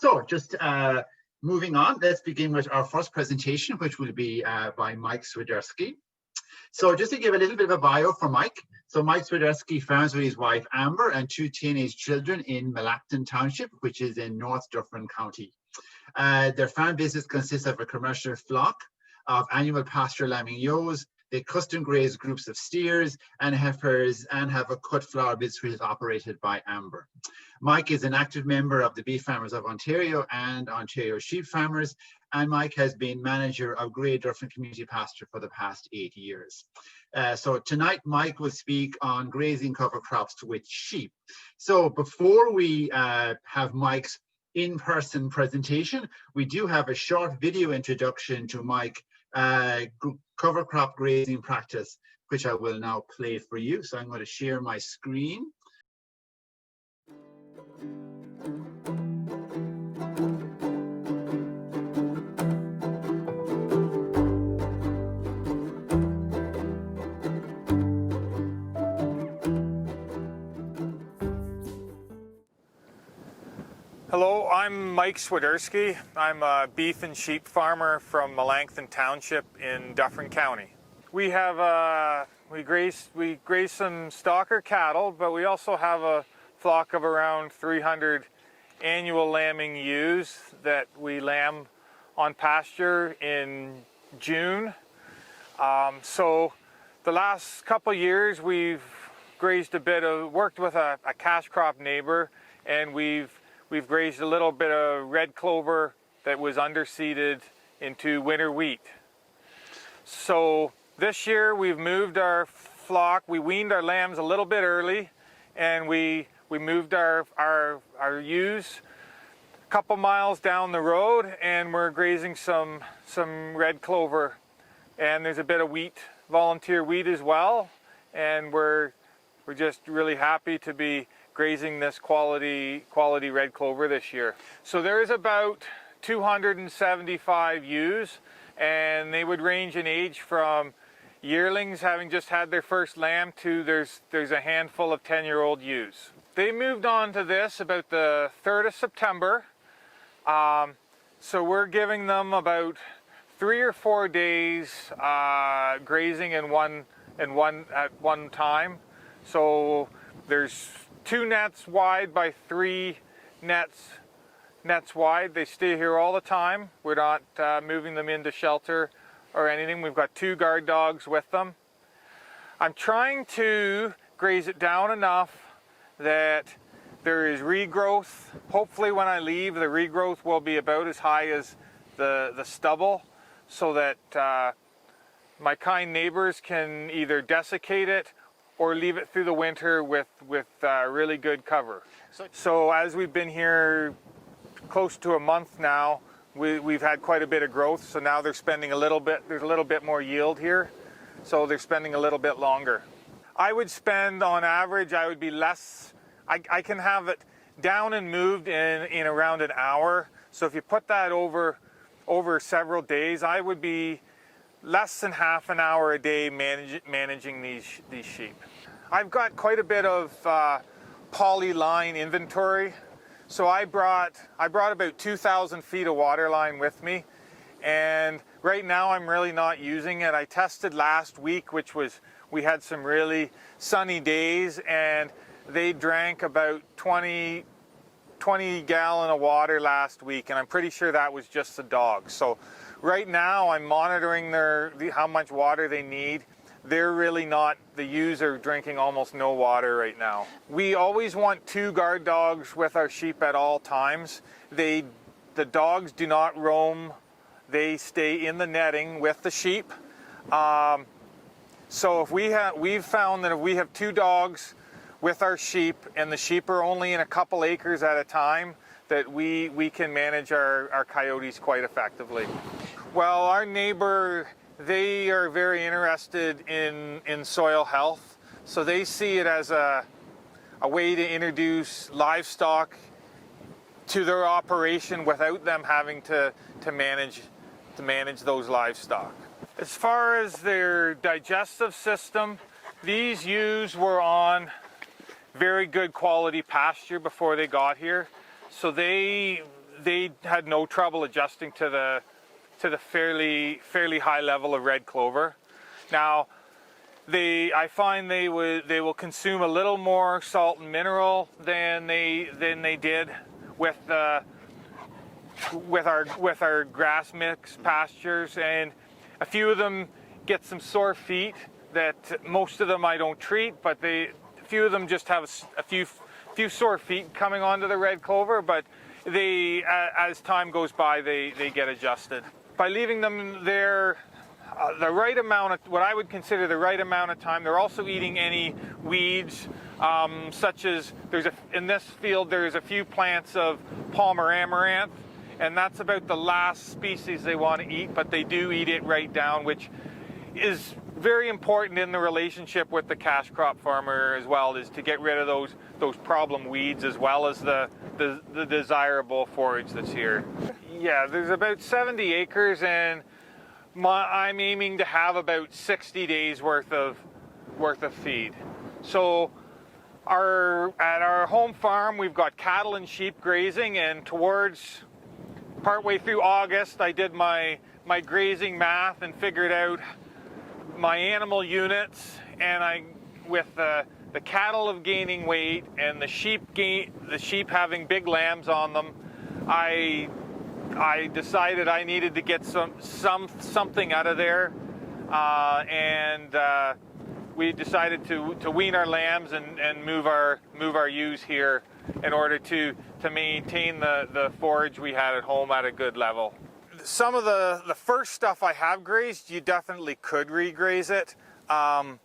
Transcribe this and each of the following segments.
So just moving on, let's begin with our first presentation, which will be by Mike Swidersky. So just to give a little bit of a bio for Mike. So Mike Swidersky farms with his wife Amber and 2 teenage children in Melancton Township, which is in North Dufferin County. Their farm business consists of a commercial flock of annual pasture lambing ewes. They custom graze groups of steers and heifers and have a cut flower business which is operated by Amber. Mike is an active member of the Beef Farmers of Ontario and Ontario Sheep Farmers, and Mike has been manager of Grey Dufferin Community Pasture for the past 8 years. So tonight, Mike will speak on grazing cover crops with sheep. So before we have Mike's in-person presentation, we do have a short video introduction to Mike cover crop grazing practice, which I will now play for you. So I'm going to share my screen. Hello, I'm Mike Swidersky. I'm a beef and sheep farmer from Melancton Township in Dufferin County. We have we graze some stocker cattle, but we also have a flock of around 300 annual lambing ewes that we lamb on pasture in June. So the last couple years we've grazed a bit of, worked with a cash crop neighbor, and we've grazed a little bit of red clover that was underseeded into winter wheat. So this year we've moved our flock, we weaned our lambs a little bit early, and we moved our ewes a couple miles down the road, and we're grazing some red clover. And there's a bit of wheat, volunteer wheat as well, and we're just really happy to be grazing this quality red clover this year. So there's about 275 ewes, and they would range in age from yearlings having just had their first lamb to there's a handful of 10-year-old ewes. They moved on to this about the 3rd of September. So we're giving them about 3 or 4 days grazing at one time. So there's 2 nets wide by 3 nets wide. They stay here all the time. We're not moving them into shelter or anything. We've got 2 guard dogs with them. I'm trying to graze it down enough that there is regrowth. Hopefully when I leave, the regrowth will be about as high as the stubble, so that my kind neighbors can either desiccate it or leave it through the winter with really good cover. So as we've been here close to a month now, we've had quite a bit of growth. So now they're spending there's a little bit more yield here. So they're spending a little bit longer. I would spend, on average, I would be less, I can have it down and moved in around an hour. So if you put that over several days, I would be less than half an hour a day managing these sheep. I've got quite a bit of polyline inventory. So I brought about 2,000 feet of water line with me, and right now I'm really not using it. I tested last week, we had some really sunny days, and they drank about 20 gallon of water last week, and I'm pretty sure that was just the dogs. So right now I'm monitoring how much water they need. They're really not, the ewes are drinking almost no water right now. We always want 2 guard dogs with our sheep at all times. The dogs do not roam. They stay in the netting with the sheep. So if we've found that if we have 2 dogs with our sheep, and the sheep are only in a couple acres at a time, that we can manage our coyotes quite effectively. Well, our neighbor, they are very interested in soil health, so they see it as a way to introduce livestock to their operation without them having to manage those livestock. As far as their digestive system, these ewes were on very good quality pasture before they got here, so they they had no trouble adjusting to the fairly high level of red clover. Now, I find they will consume a little more salt and mineral than they did with our grass mix pastures, and a few of them get some sore feet that most of them I don't treat, but a few of them just have a few sore feet coming onto the red clover, but as time goes by, they get adjusted. By leaving them there the right amount of, what I would consider the right amount of time, they're also eating any weeds, such as in this field there's a few plants of Palmer amaranth, and that's about the last species they want to eat, but they do eat it right down, which is very important in the relationship with the cash crop farmer as well, is to get rid of those problem weeds as well as the desirable forage that's here. Yeah, there's about 70 acres, and I'm aiming to have about 60 days worth of feed. So at our home farm, we've got cattle and sheep grazing, and towards partway through August, I did my grazing math and figured out my animal units, and with the cattle of gaining weight and the sheep having big lambs on them, I decided I needed to get something out of there, and we decided to wean our lambs and move our ewes here in order to maintain the forage we had at home at a good level. Some of the first stuff I have grazed, you definitely could regraze it, but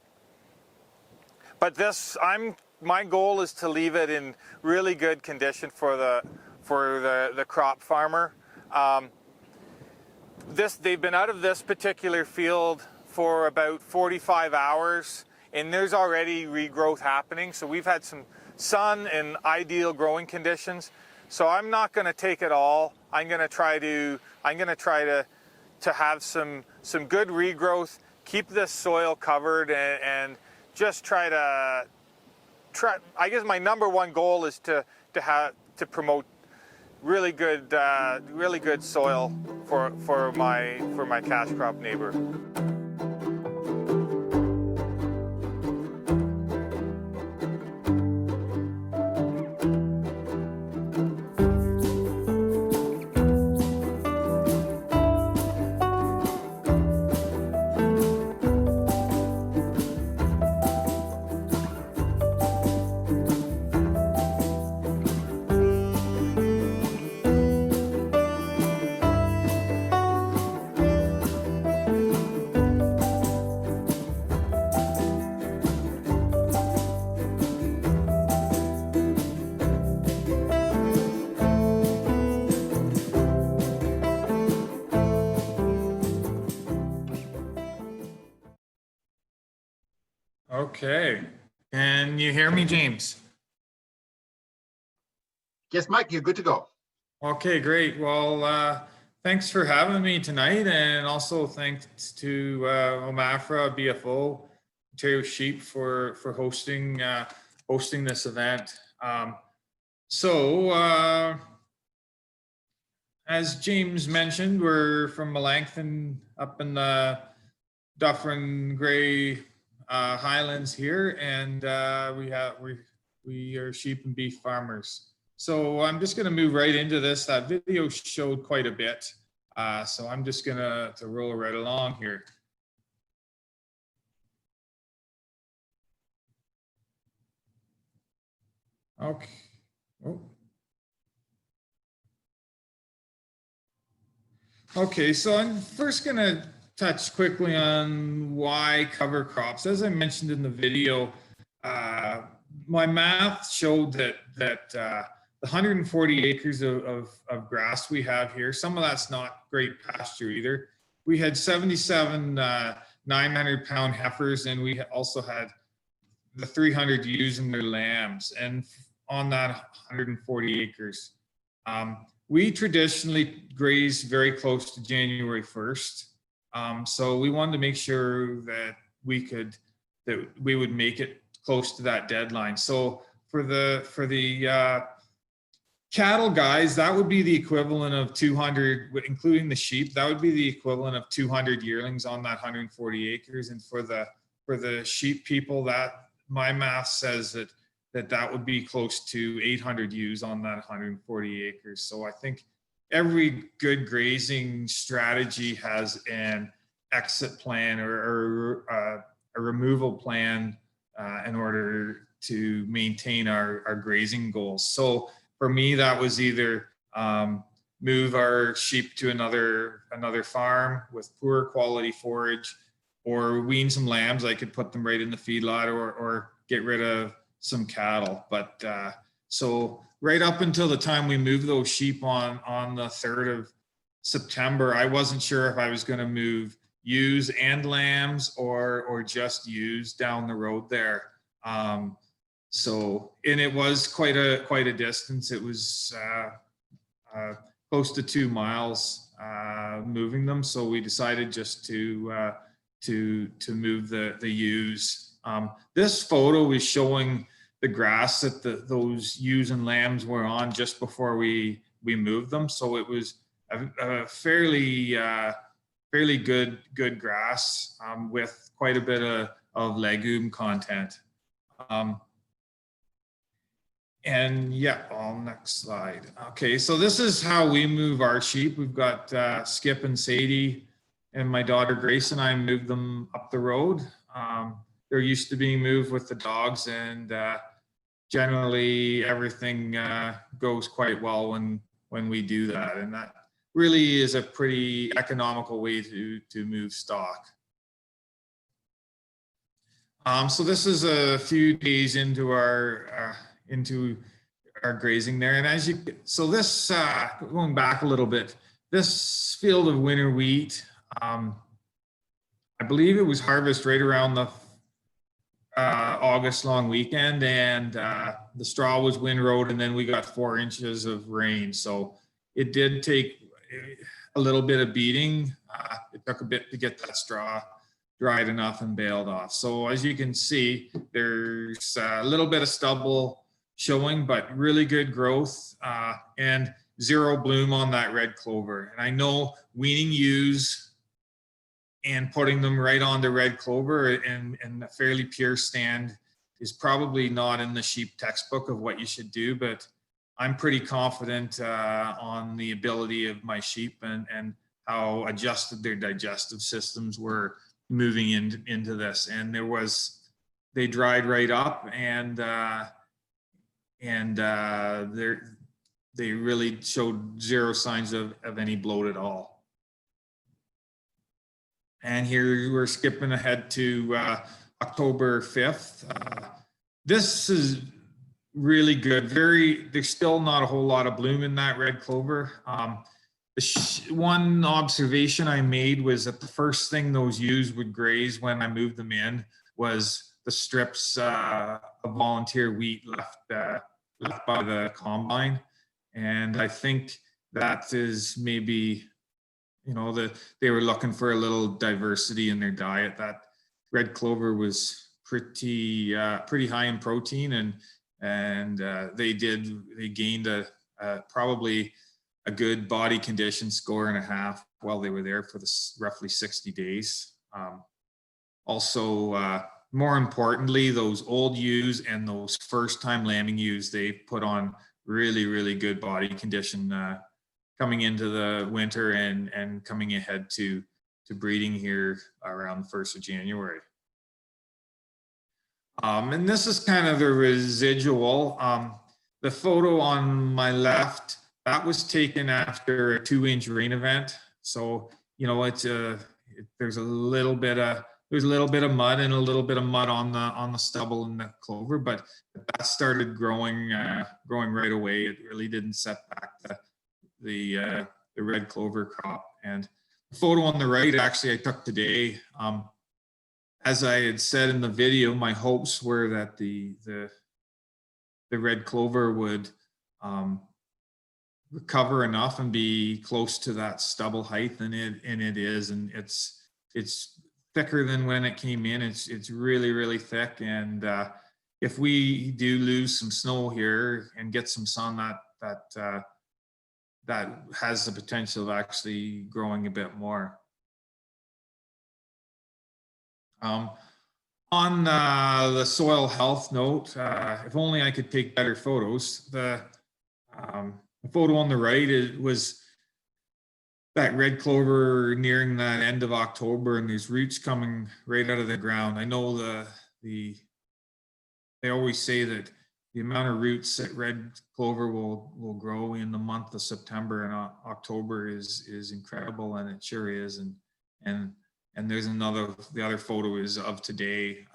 my goal is to leave it in really good condition for the crop farmer. They've been out of this particular field for about 45 hours, and there's already regrowth happening. So we've had some sun and ideal growing conditions. So I'm not going to take it all. I'm going to try to have some good regrowth, keep this soil covered, and just try. I guess my number one goal is to promote really good soil for my cash crop neighbor. Okay, can you hear me, James? Yes, Mike, you're good to go. Okay, great. Well, thanks for having me tonight, and also thanks to OMAFRA, BFO, Ontario Sheep for hosting this event. As James mentioned, we're from Melanchthon up in the Dufferin Grey Highlands here, and we are sheep and beef farmers. So I'm just going to move right into this. That video showed quite a bit, so I'm just going to roll right along here. Okay. Oh. Okay, so I'm first going to touch quickly on why cover crops. As I mentioned in the video, my math showed that the 140 acres of grass we have here, some of that's not great pasture either. We had 77 900-pound heifers, and we also had the 300 ewes and their lambs, and on that 140 acres. We traditionally graze very close to January 1st. So we wanted to make sure that we would make it close to that deadline. So for the cattle guys, that would be the equivalent of 200, including the sheep, that would be the equivalent of 200 yearlings on that 140 acres. And for the sheep people, that my math says that would be close to 800 ewes on that 140 acres. So I think every good grazing strategy has an exit plan or a removal plan in order to maintain our grazing goals. So for me, that was either move our sheep to another farm with poor quality forage, or wean some lambs. I could put them right in the feedlot, or get rid of some cattle. But so right up until the time we moved those sheep on the 3rd of September, I wasn't sure if I was going to move ewes and lambs or just ewes down the road there. So, and it was quite a distance. It was close to 2 miles moving them. So we decided just to move the ewes. This photo is showing the grass that those ewes and lambs were on just before we moved them. So it was a fairly good grass with quite a bit of legume content. And yeah, next slide. Okay, so this is how we move our sheep. We've got Skip and Sadie, and my daughter Grace and I moved them up the road. They're used to being moved with the dogs, and generally everything goes quite well when we do that. And that really is a pretty economical way to move stock. So this is a few days into our grazing there, and so this going back a little bit, this field of winter wheat, I believe it was harvested right around the August long weekend, and the straw was windrowed, and then we got 4 inches of rain. So it did take a little bit of beating. It took a bit to get that straw dried enough and baled off. So as you can see, there's a little bit of stubble showing, but really good growth and zero bloom on that red clover. And I know weaning ewes and putting them right on the red clover in a fairly pure stand is probably not in the sheep textbook of what you should do, but I'm pretty confident on the ability of my sheep and how adjusted their digestive systems were moving into this. And they dried right up, and they really showed zero signs of any bloat at all. And here we're skipping ahead to October 5th. This is really good. There's still not a whole lot of bloom in that red clover. One observation I made was that the first thing those ewes would graze when I moved them in was the strips of volunteer wheat left by the combine. And I think that is maybe, they were looking for a little diversity in their diet. That red clover was pretty high in protein, and they gained probably a good body condition score and a half while they were there for roughly 60 days. Also, more importantly, those old ewes and those first-time lambing ewes, they put on really good body condition coming into the winter and coming ahead to breeding here around the 1st of January. And this is kind of the residual. The photo on my left, that was taken after a 2-inch rain event. So, there's a little bit of mud and a little bit of mud on the stubble and the clover, but that started growing right away. It really didn't set back the red clover crop. And the photo on the right, actually, I took today. As I had said in the video, my hopes were that the red clover would recover enough and be close to that stubble height, and it is, and it's thicker than when it came in. It's really thick, and if we do lose some snow here and get some sun, that that has the potential of actually growing a bit more. On the soil health note, if only I could take better photos. The photo on the right was that red clover nearing that end of October, and there's roots coming right out of the ground. I know they always say that the amount of roots that red clover will grow in the month of September and October is incredible, and it sure is. And there's the other photo is of today.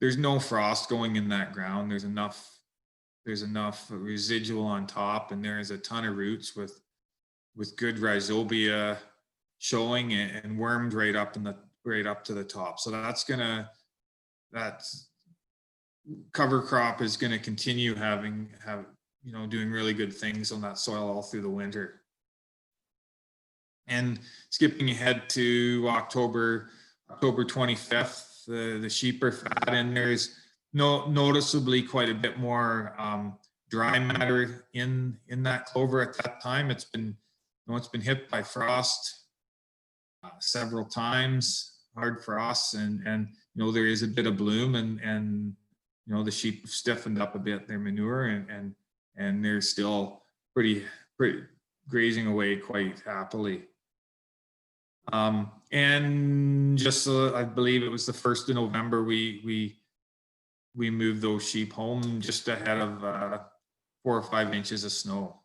There's no frost going in that ground. There's enough residual on top, and there is a ton of roots with good rhizobia showing and wormed right up to the top. So that cover crop is going to continue doing really good things on that soil all through the winter. And skipping ahead to October 25th, the sheep are fat, and there's noticeably quite a bit more dry matter in that clover at that time. It's been hit by frost several times, hard frosts, and there is a bit of bloom, and the sheep stiffened up a bit their manure, and they're still pretty grazing away quite happily. And just I believe it was the 1st of November we moved those sheep home just ahead of 4 or 5 inches of snow.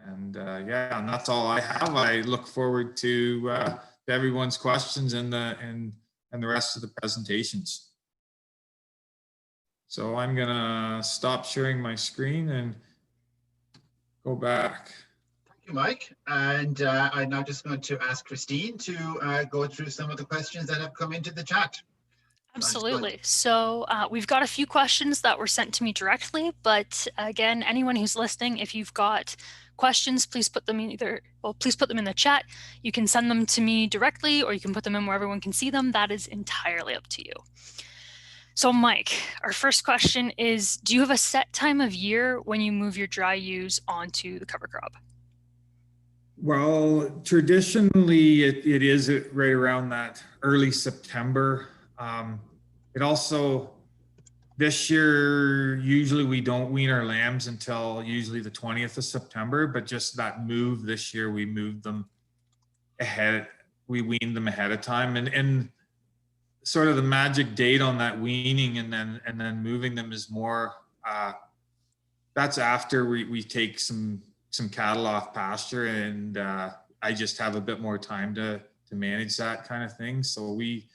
And and that's all I have. I look forward to everyone's questions and the rest of the presentations. So I'm gonna stop sharing my screen and go back. Thank you, Mike. And I'm now just going to ask Christine to go through some of the questions that have come into the chat. Absolutely. So we've got a few questions that were sent to me directly, but again, anyone who's listening, if you've got questions, please put them in the chat. You can send them to me directly, or you can put them in where everyone can see them. That is entirely up to you. So Mike, our first question is, do you have a set time of year when you move your dry ewes onto the cover crop? Well, traditionally it is right around that early September. It also, this year, usually we don't wean our lambs until usually the 20th of September, but just that move this year, we moved them ahead. We weaned them ahead of time, and sort of the magic date on that weaning and then moving them is more, that's after we take some cattle off pasture, and I just have a bit more time to manage that kind of thing. So we,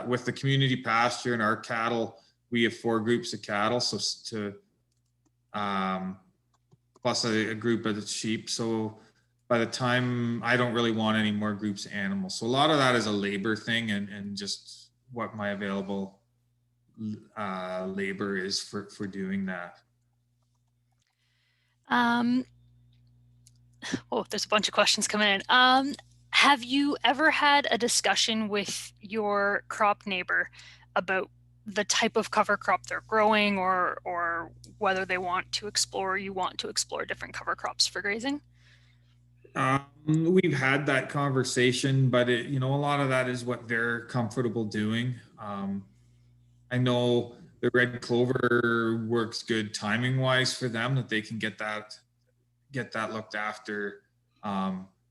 with the community pasture and our cattle, we have 4 groups of cattle, so plus a group of the sheep. So by the time, I don't really want any more groups of animals. So a lot of that is a labor thing, and just what my available labor is for doing that. Oh, there's a bunch of questions coming in. Have you ever had a discussion with your crop neighbor about the type of cover crop they're growing, or whether they want to explore, you want to explore different cover crops for grazing? We've had that conversation, but a lot of that is what they're comfortable doing. I know the red clover works good timing wise for them, that they can get that looked after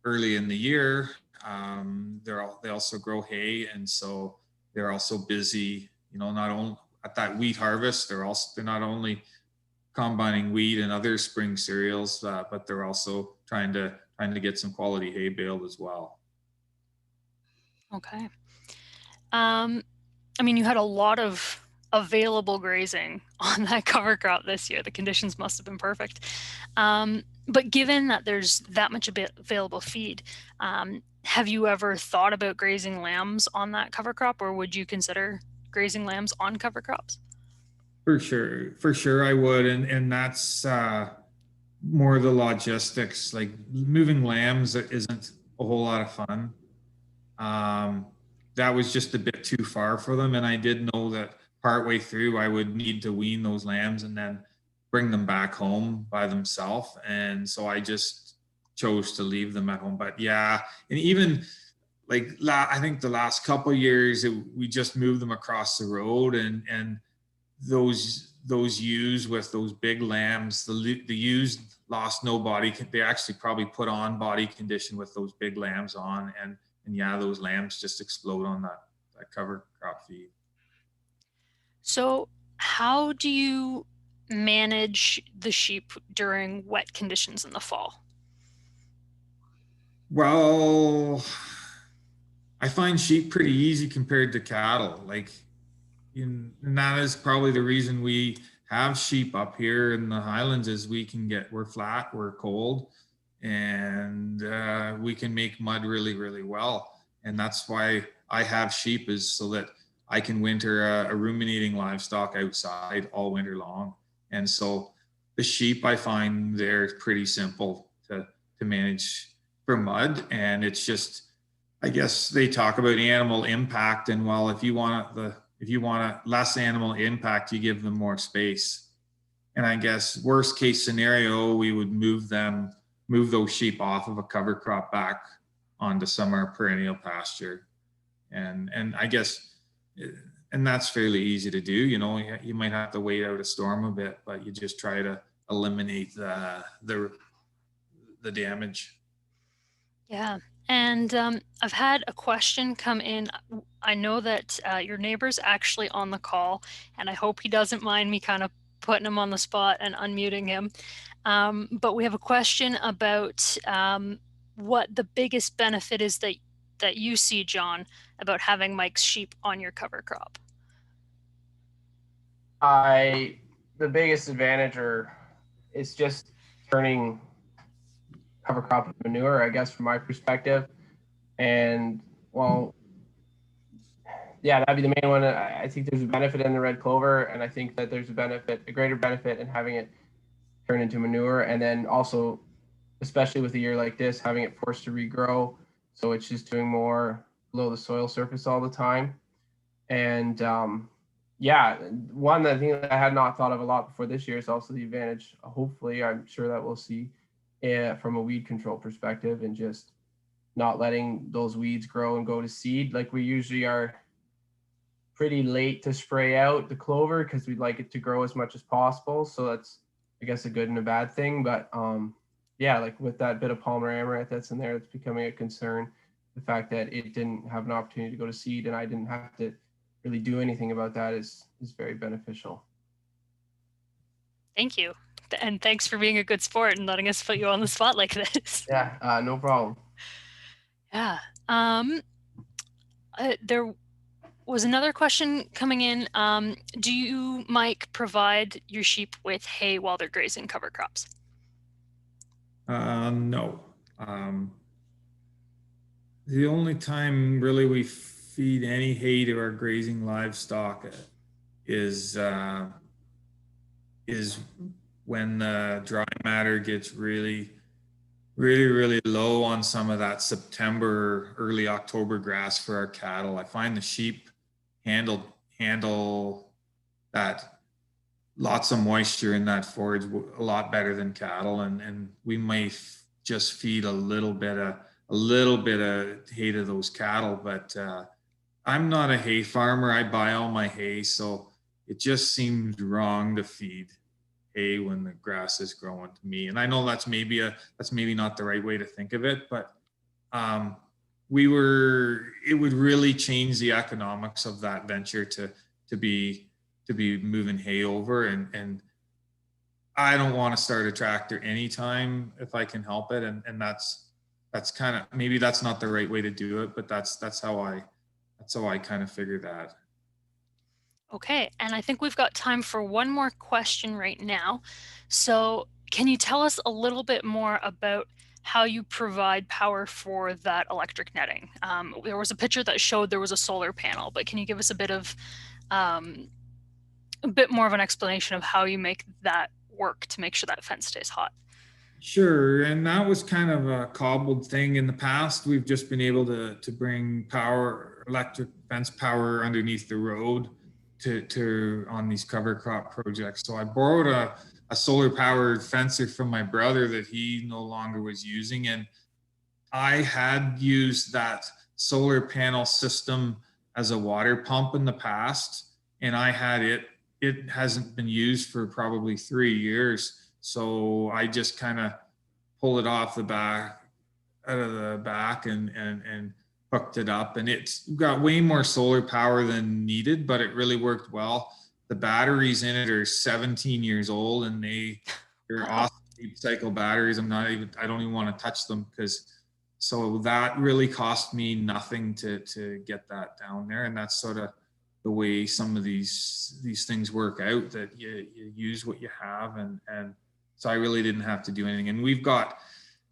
early in the year. They also grow hay, and so they're also busy. Not only at that wheat harvest, they're not only combining wheat and other spring cereals, but they're also trying to get some quality hay baled as well. Okay. I mean, you had a lot of available grazing on that cover crop this year. The conditions must have been perfect. But given that there's that much available feed, have you ever thought about grazing lambs on that cover crop, or would you consider grazing lambs on cover crops? For sure I would, and that's more the logistics. Like, moving lambs isn't a whole lot of fun. That was just a bit too far for them, and I did know that partway through I would need to wean those lambs and then bring them back home by themselves. And so I just chose to leave them at home. But yeah, and even like I think the last couple of years, we just moved them across the road, and those ewes with those big lambs, the ewes lost no body. They actually probably put on body condition with those big lambs on, and yeah, those lambs just explode on that cover crop feed. So how do you manage the sheep during wet conditions in the fall? Well, I find sheep pretty easy compared to cattle. Like, and that is probably the reason we have sheep up here in the Highlands is we're flat, we're cold, and we can make mud really, really well. And that's why I have sheep, is so that I can winter a ruminating livestock outside all winter long. And so the sheep, I find they're pretty simple to manage for mud. And it's just, I guess they talk about animal impact, and well, if you want a less animal impact, you give them more space. And I guess worst case scenario, we would move those sheep off of a cover crop back onto summer perennial pasture. And I guess, and that's fairly easy to do. You know, you might have to wait out a storm a bit, but you just try to eliminate the damage. Yeah. And I've had a question come in. I know that your neighbor's actually on the call, and I hope he doesn't mind me kind of putting him on the spot and unmuting him. But we have a question about what the biggest benefit is that you see, John, about having Mike's sheep on your cover crop. The biggest advantage is just turning cover crop manure, I guess, from my perspective. And well, yeah, that'd be the main one. I think there's a benefit in the red clover, and I think that there's a greater benefit in having it turn into manure. And then also, especially with a year like this, having it forced to regrow, so it's just doing more below the soil surface all the time. And yeah, one thing that I had not thought of a lot before this year is also the advantage, hopefully, I'm sure that we'll see from a weed control perspective, and just not letting those weeds grow and go to seed. Like, we usually are pretty late to spray out the clover because we'd like it to grow as much as possible. So that's, I guess, a good and a bad thing. But yeah, like with that bit of Palmer amaranth that's in there, it's becoming a concern. The fact that it didn't have an opportunity to go to seed and I didn't have to really do anything about that is very beneficial. Thank you. And thanks for being a good sport and letting us put you on the spot like this. Yeah, no problem. Yeah. There was another question coming in. Do you, Mike, provide your sheep with hay while they're grazing cover crops? No. The only time really we feed any hay to our grazing livestock is when the dry matter gets really low on some of that September, early October grass for our cattle. I find the sheep handle that lots of moisture in that forage a lot better than cattle, and we might just feed a little bit of hay to those cattle. But I'm not a hay farmer. I buy all my hay, so it just seems wrong to feed hay when the grass is growing to me. And I know that's maybe not the right way to think of it, but it would really change the economics of that venture to be moving hay over, and I don't want to start a tractor anytime if I can help it, and that's kind of, maybe that's not the right way to do it, but that's how I kind of figure that. Okay, and I think we've got time for one more question right now. So can you tell us a little bit more about how you provide power for that electric netting? There was a picture that showed there was a solar panel, but can you give us a bit more of an explanation of how you make that work to make sure that fence stays hot? Sure, and that was kind of a cobbled thing. In the past, we've just been able to bring electric fence power underneath the road to on these cover crop projects. So I borrowed a solar powered fencer from my brother that he no longer was using. And I had used that solar panel system as a water pump in the past, and I had it hasn't been used for probably 3 years. So I just kind of pull it off the back, out of the back, and hooked it up, and it's got way more solar power than needed, but it really worked well. The batteries in it are 17 years old, and they're awesome deep cycle batteries. I don't even want to touch them, because so that really cost me nothing to get that down there. And that's sort of the way some of these things work out, that you use what you have, and so I really didn't have to do anything. And we've got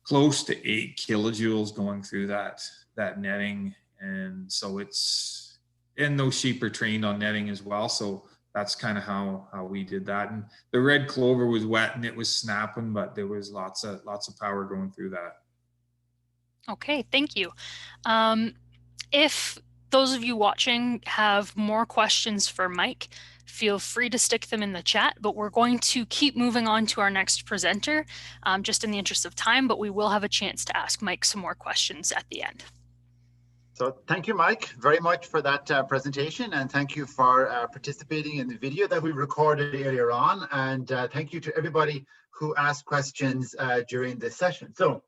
close to 8 kilojoules going through that netting, and so and those sheep are trained on netting as well, so that's kind of how we did that. And the red clover was wet and it was snapping, but there was lots of power going through that. Okay, thank you. If those of you watching have more questions for Mike, feel free to stick them in the chat, but we're going to keep moving on to our next presenter, just in the interest of time, but we will have a chance to ask Mike some more questions at the end. So thank you, Mike, very much for that presentation, and thank you for participating in the video that we recorded earlier on, and thank you to everybody who asked questions during this session. So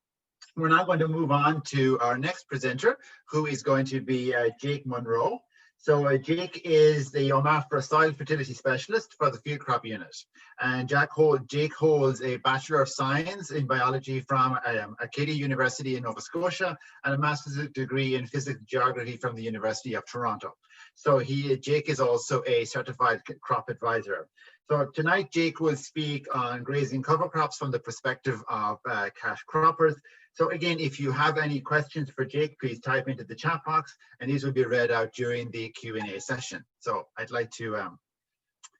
we're now going to move on to our next presenter, who is going to be Jake Munroe. So Jake is the OMAFRA Soil Fertility Specialist for the Field Crop Unit. And Jake holds a Bachelor of Science in Biology from Acadia University in Nova Scotia, and a Master's degree in Physics and Geography from the University of Toronto. So Jake is also a Certified Crop Advisor. So tonight, Jake will speak on grazing cover crops from the perspective of cash croppers. So again, if you have any questions for Jake, please type into the chat box, and these will be read out during the Q&A session. So I'd like to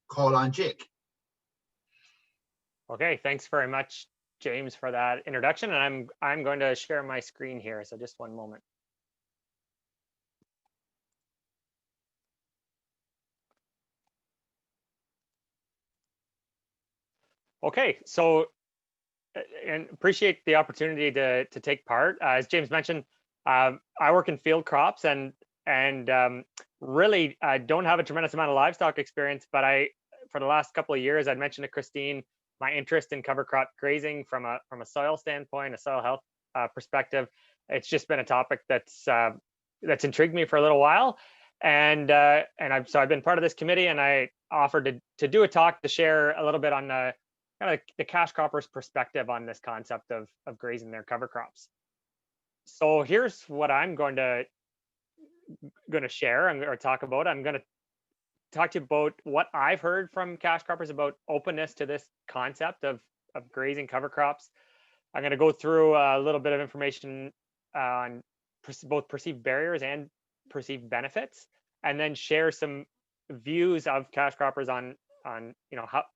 call on Jake. Okay, thanks very much, James, for that introduction. And I'm going to share my screen here, so just one moment. Okay, so and appreciate the opportunity to take part. As James mentioned, I work in field crops, and really don't have a tremendous amount of livestock experience, but for the last couple of years, I'd mentioned to Christine my interest in cover crop grazing from a soil standpoint, a soil health perspective. It's just been a topic that's intrigued me for a little while, and so I've been part of this committee, and I offered to do a talk to share a little bit on kind of the cash cropper's perspective on this concept of grazing their cover crops. So here's what I'm going to share or talk about. I'm going to talk to you about what I've heard from cash croppers about openness to this concept of grazing cover crops. I'm going to go through a little bit of information on both perceived barriers and perceived benefits, and then share some views of cash croppers on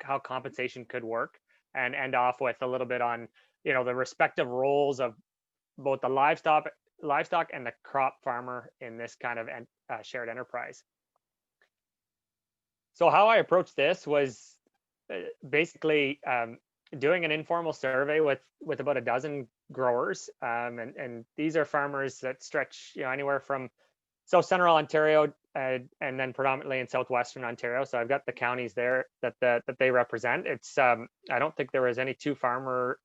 how compensation could work, and end off with a little bit on the respective roles of both the livestock and the crop farmer in this kind of shared enterprise. So how I approached this was basically doing an informal survey with about a dozen growers, and these are farmers that stretch anywhere from South Central Ontario and then predominantly in Southwestern Ontario. So I've got the counties there that they represent. It's I don't think there were any two farmers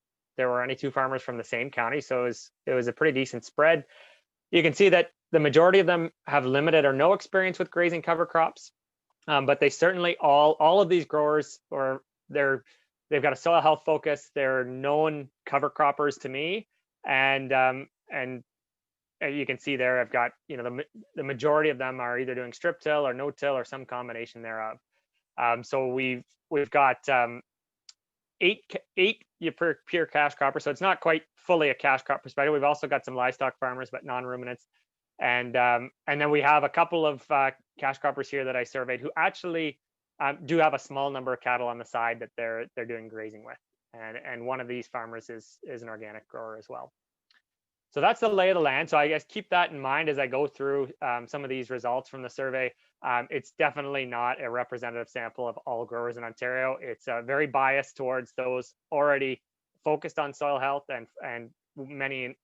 from the same county, so it was a pretty decent spread. You can see that the majority of them have limited or no experience with grazing cover crops, but they certainly all of these growers they've got a soil health focus. They're known cover croppers to me, and you can see there I've got the majority of them are either doing strip till or no till or some combination thereof. So we've got 8 pure cash croppers, so it's not quite fully a cash crop perspective. We've also got some livestock farmers, but non-ruminants, and then we have a couple of cash croppers here that I surveyed who actually do have a small number of cattle on the side that they're doing grazing with, and one of these farmers is an organic grower as well. So that's the lay of the land. So I guess keep that in mind as I go through some of these results from the survey. It's definitely not a representative sample of all growers in Ontario. It's very biased towards those already focused on soil health and many,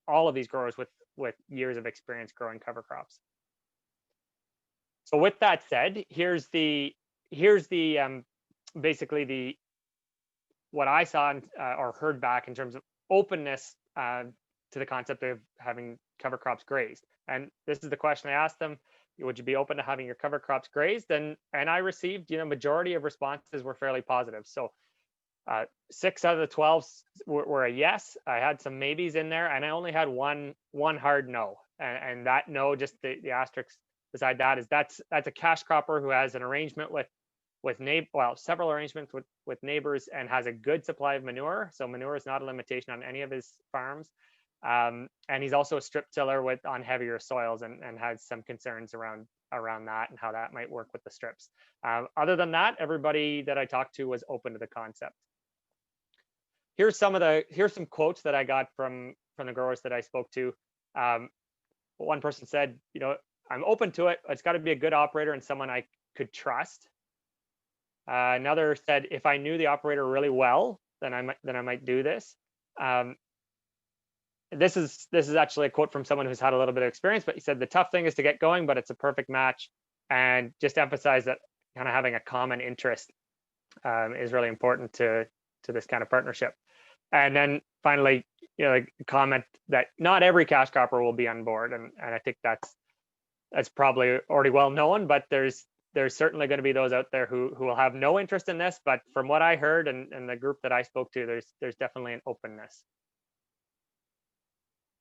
all of these growers with years of experience growing cover crops. So with that said, here's the basically what I saw or heard back in terms of openness to the concept of having cover crops grazed. And this is the question I asked them: would you be open to having your cover crops grazed? And I received, majority of responses were fairly positive. So 6 out of the 12 were a yes. I had some maybes in there, and I only had one hard no. And that no, just the asterisk beside that is that's a cash cropper who has an arrangement with several arrangements with neighbors and has a good supply of manure. So manure is not a limitation on any of his farms. And he's also a strip tiller on heavier soils and has some concerns around that and how that might work with the strips. Other than that, everybody that I talked to was open to the concept. Here's some quotes that I got from the growers that I spoke to. One person said, I'm open to it. It's got to be a good operator and someone I could trust. Another said, if I knew the operator really well, then I might do this. This is actually a quote from someone who's had a little bit of experience, but he said the tough thing is to get going, but it's a perfect match. And just emphasize that kind of having a common interest is really important to this kind of partnership. And then finally, comment that not every cash cropper will be on board, and I think that's probably already well known, but there's certainly going to be those out there who will have no interest in this. But from what I heard and the group that I spoke to, there's definitely an openness.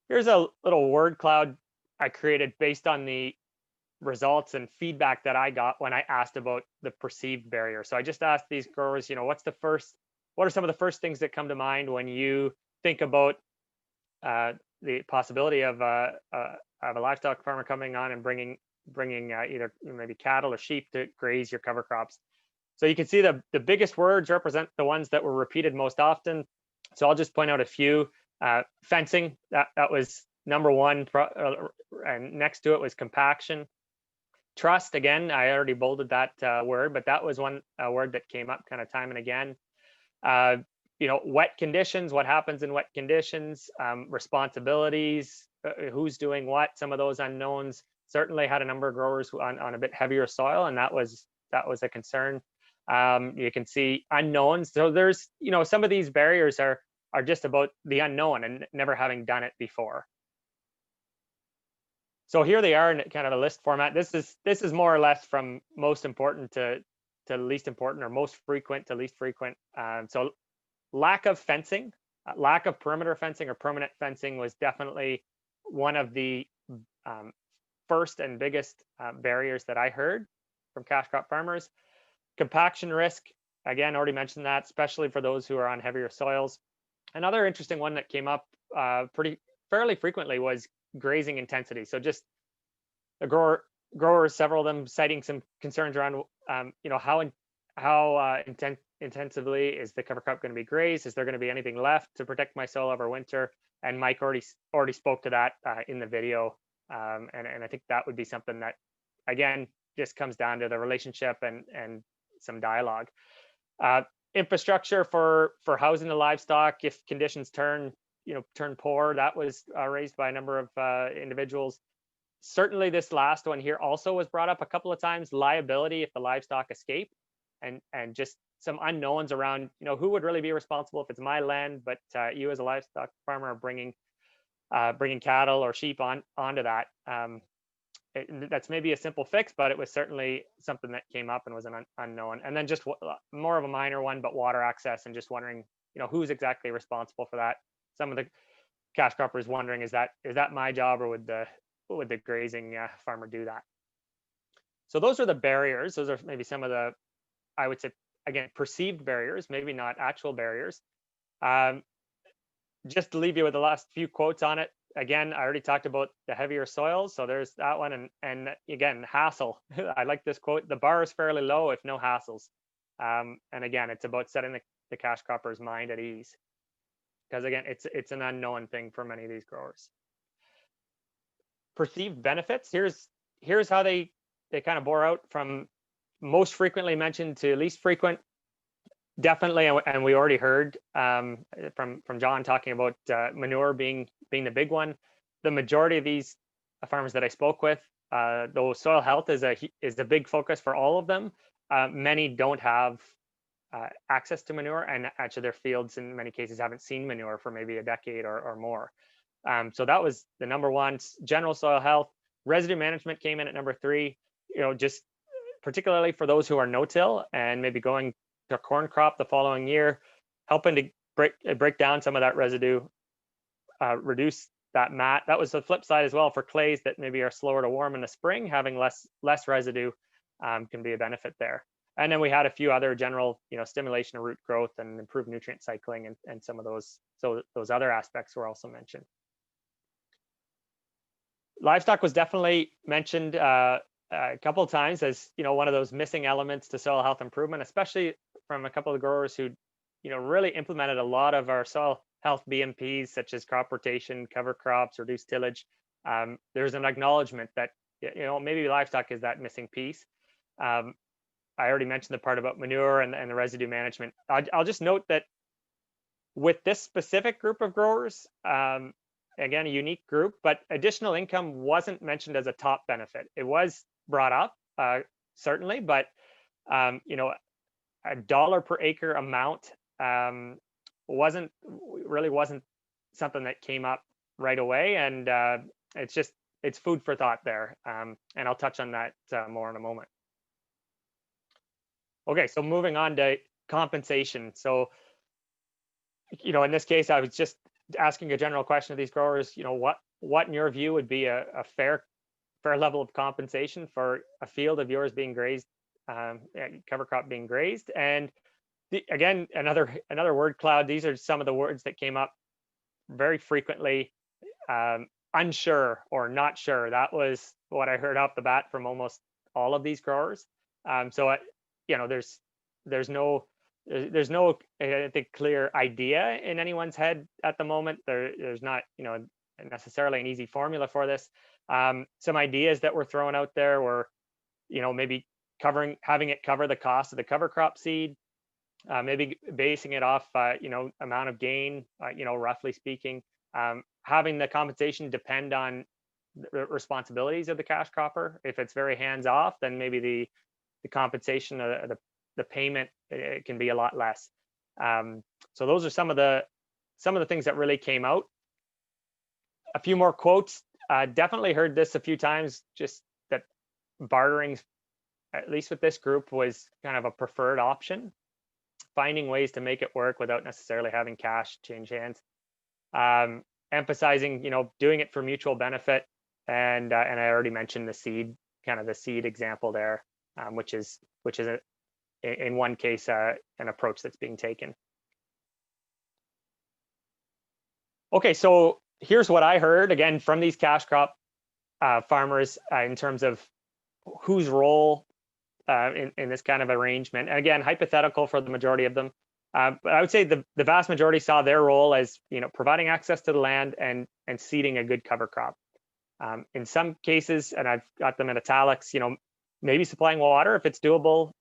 Here's a little word cloud I created based on the results and feedback that I got when I asked about the perceived barrier. So I just asked these growers, what are some of the first things that come to mind when you think about the possibility of a livestock farmer coming on and bringing either maybe cattle or sheep to graze your cover crops. So you can see the biggest words represent the ones that were repeated most often. So I'll just point out a few. Fencing, that was number one, and next to it was compaction. Trust, again, I already bolded that word, but that was one word that came up kind of time and again. Wet conditions, what happens in wet conditions, responsibilities, who's doing what, some of those unknowns. Certainly had a number of growers on a bit heavier soil, and that was a concern. You can see unknowns. So there's, some of these barriers are just about the unknown and never having done it before. So here they are in kind of a list format. This is more or less from most important to least important, or most frequent to least frequent. So lack of fencing, lack of perimeter fencing or permanent fencing was definitely one of the first and biggest barriers that I heard from cash crop farmers. Compaction risk, again, already mentioned that, especially for those who are on heavier soils. Another interesting one that came up fairly frequently was grazing intensity. So just the growers, several of them citing some concerns around, how intensively is the cover crop going to be grazed? Is there going to be anything left to protect my soil over winter? And Mike already spoke to that in the video, and I think that would be something that, again, just comes down to the relationship and some dialogue. Infrastructure for housing the livestock if conditions turn poor, that was raised by a number of individuals. Certainly this last one here also was brought up a couple of times: liability if the livestock escape, and just some unknowns around who would really be responsible if it's my land, but you as a livestock farmer are bringing cattle or sheep onto that. That's maybe a simple fix, but it was certainly something that came up and was an unknown. And then just more of a minor one, but water access, and just wondering, who's exactly responsible for that. Some of the cash croppers wondering, is that my job, or would the grazing farmer do that? So those are the barriers. Those are maybe some of the, I would say, again, perceived barriers, maybe not actual barriers. Just to leave you with the last few quotes on it. Again, I already talked about the heavier soils, so there's that one. And again, hassle. I like this quote: the bar is fairly low if no hassles. And again, it's about setting the cash cropper's mind at ease. because again, it's an unknown thing for many of these growers. Perceived benefits, here's how they kind of bore out from most frequently mentioned to least frequent. Definitely, and we already heard from John talking about manure being the big one. The majority of these farmers that I spoke with, though soil health is a big focus for all of them, many don't have access to manure, and actually their fields in many cases haven't seen manure for maybe a decade or more. So that was the number one. General soil health. Residue management came in at number 3. Just particularly for those who are no-till and maybe going to a corn crop the following year, helping to break down some of that residue, reduce that mat. That was the flip side as well for clays that maybe are slower to warm in the spring. Having less residue can be a benefit there. And then we had a few other general, stimulation of root growth and improved nutrient cycling, and some of those other aspects were also mentioned. Livestock was definitely mentioned a couple of times as one of those missing elements to soil health improvement, especially from a couple of growers who really implemented a lot of our soil health BMPs, such as crop rotation, cover crops, reduced tillage. There's an acknowledgement that maybe livestock is that missing piece. I already mentioned the part about manure and the residue management. I'll just note that with this specific group of growers, again, a unique group, but additional income wasn't mentioned as a top benefit. It was brought up, certainly, but a dollar per acre amount wasn't something that came up right away, and it's food for thought there, and I'll touch on that more in a moment. Okay, so moving on to compensation. So, in this case, I was just asking a general question of these growers. What in your view would be a fair level of compensation for a field of yours being grazed, cover crop being grazed? And again, another word cloud. These are some of the words that came up very frequently. Unsure or not sure. That was what I heard off the bat from almost all of these growers. So there's no I think clear idea in anyone's head at the moment. There's not necessarily an easy formula for this. Some ideas that were thrown out there were maybe having it cover the cost of the cover crop seed, maybe basing it off amount of gain, roughly speaking, having the compensation depend on the responsibilities of the cash cropper. If it's very hands off, then maybe the compensation, the payment, it can be a lot less. So those are some of the things that really came out. A few more quotes. Definitely heard this a few times, just that bartering, at least with this group, was kind of a preferred option. Finding ways to make it work without necessarily having cash change hands. Emphasizing, doing it for mutual benefit. And I already mentioned the seed example there, which is in one case an approach that's being taken. Okay, so here's what I heard again from these cash crop farmers in terms of whose role in this kind of arrangement. And again, hypothetical for the majority of them, but I would say the vast majority saw their role as providing access to the land and seeding a good cover crop. In some cases, and I've got them in italics, maybe supplying water if it's doable.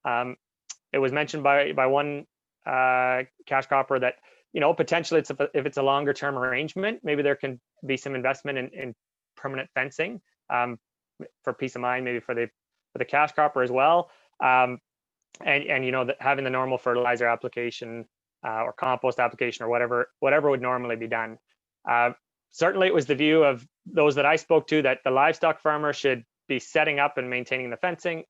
It was mentioned by one cash cropper that potentially if it's a longer term arrangement, maybe there can be some investment in permanent fencing for peace of mind, maybe for the cash cropper as well. And having the normal fertilizer application or compost application or whatever would normally be done. Certainly, it was the view of those that I spoke to that the livestock farmer should be setting up and maintaining the fencing,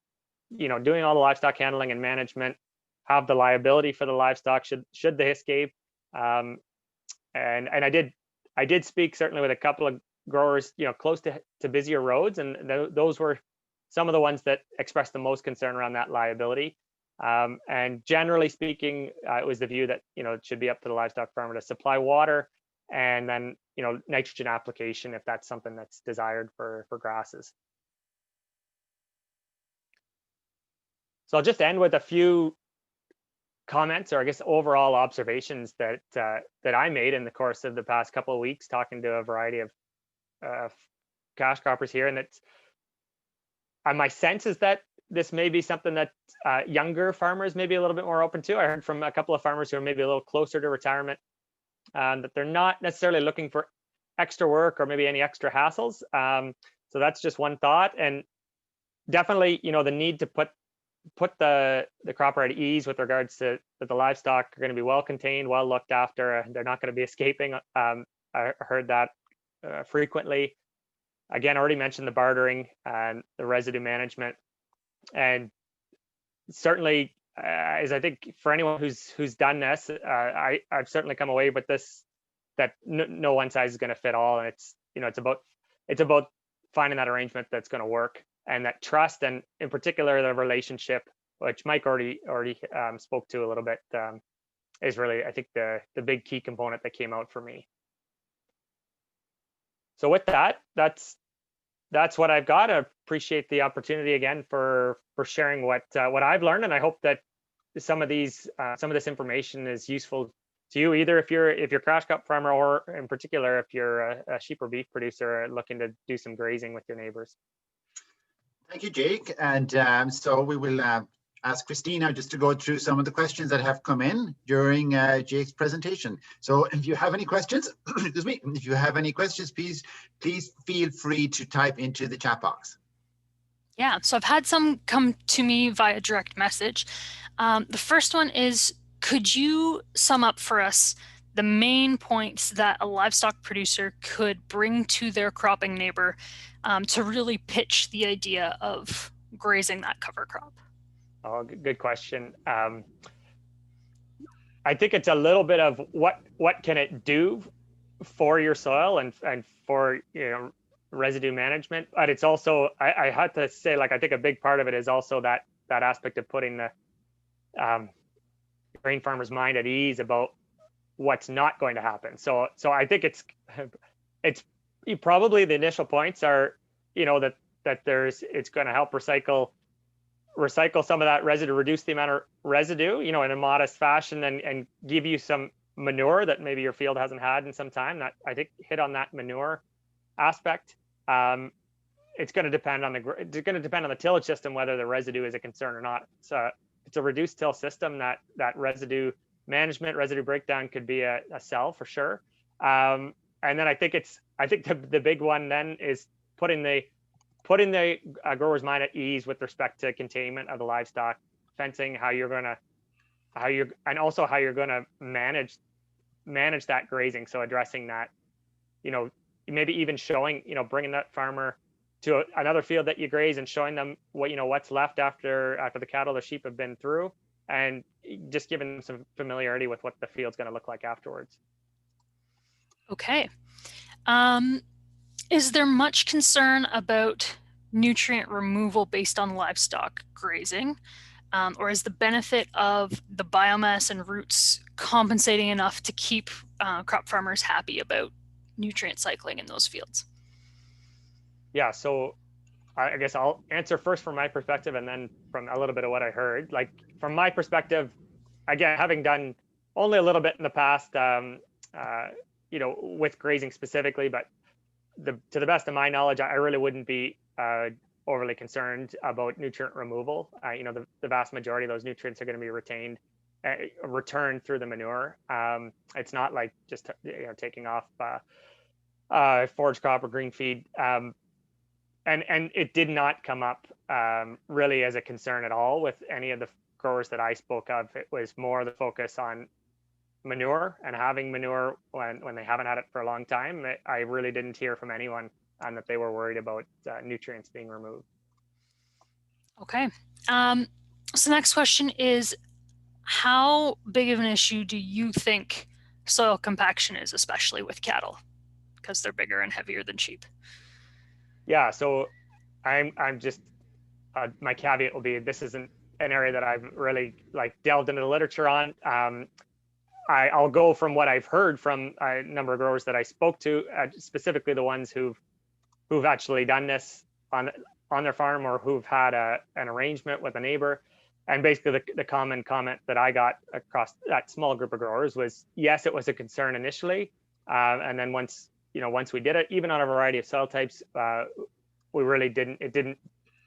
doing all the livestock handling and management, have the liability for the livestock should they escape. And I did speak certainly with a couple of growers, close to busier roads, and those were some of the ones that expressed the most concern around that liability. And generally speaking, it was the view that it should be up to the livestock farmer to supply water and then nitrogen application if that's something that's desired for grasses. So I'll just end with a few comments, or I guess overall observations that that I made in the course of the past couple of weeks, talking to a variety of cash croppers here, and it's my sense is that this may be something that younger farmers may be a little bit more open to. I heard from a couple of farmers who are maybe a little closer to retirement that they're not necessarily looking for extra work or maybe any extra hassles. So that's just one thought, and definitely, you know, the need to put the cropper at ease with regards to that the livestock are going to be well contained, well looked after. They're not going to be escaping. I heard that frequently. Again, I already mentioned the bartering and the residue management, and certainly, as I think for anyone who's done this, I've certainly come away with this, that no one size is going to fit all, and it's, you know, it's about finding that arrangement that's going to work, and that trust, and in particular the relationship, which Mike already spoke to a little bit, is really, I think, the big key component that came out for me. So with that, that's what I've got. I appreciate the opportunity again for sharing what I've learned, and I hope that some of this information is useful to you, either if you're crash crop farmer, or in particular if you're a sheep or beef producer looking to do some grazing with your neighbors. Thank you, Jake. And so we will ask Christina just to go through some of the questions that have come in during Jake's presentation. So if you have any questions, excuse me, if you have any questions, please feel free to type into the chat box. Yeah, so I've had some come to me via direct message. The first one is, could you sum up for us the main points that a livestock producer could bring to their cropping neighbor to really pitch the idea of grazing that cover crop? Oh, good question. I think it's a little bit of what can it do for your soil and for, you know, residue management, but it's also, I had to say, like, I think a big part of it is also that aspect of putting the grain farmer's mind at ease about what's not going to happen. So I think it's probably the initial points are, you know, that it's going to help recycle some of that residue, reduce the amount of residue, you know, in a modest fashion, and give you some manure that maybe your field hasn't had in some time. That, I think, hit on that manure aspect. It's going to depend on the tillage system whether the residue is a concern or not. So it's a reduced till system, that residue management, residue breakdown could be a sell for sure. And then I think the big one then is putting the grower's mind at ease with respect to containment of the livestock, fencing, how you're going to manage that grazing. So addressing that, you know, maybe even showing, you know, bringing that farmer to another field that you graze and showing them what's left after the cattle or sheep have been through, and just giving them some familiarity with what the field's going to look like afterwards. Okay. Is there much concern about nutrient removal based on livestock grazing? Or is the benefit of the biomass and roots compensating enough to keep crop farmers happy about nutrient cycling in those fields? Yeah, so I guess I'll answer first from my perspective, and then from a little bit of what I heard. Like, from my perspective, again, having done only a little bit in the past, you know, with grazing specifically, but to the best of my knowledge, I really wouldn't be overly concerned about nutrient removal. You know, the vast majority of those nutrients are going to be returned through the manure. It's not like just, you know, taking off forage crop or green feed. And it did not come up really as a concern at all with any of the growers that I spoke of. It was more the focus on manure and having manure when they haven't had it for a long time. I really didn't hear from anyone that they were worried about nutrients being removed. Okay. So the next question is, how big of an issue do you think soil compaction is, especially with cattle, because they're bigger and heavier than sheep? Yeah, so I'm just my caveat will be, this isn't an area that I've really delved into the literature on. I'll go from what I've heard from a number of growers that I spoke to, specifically the ones who've actually done this on their farm, or who've had an arrangement with a neighbor. And basically the common comment that I got across that small group of growers was, yes, it was a concern initially. And then once we did it, even on a variety of soil types, it didn't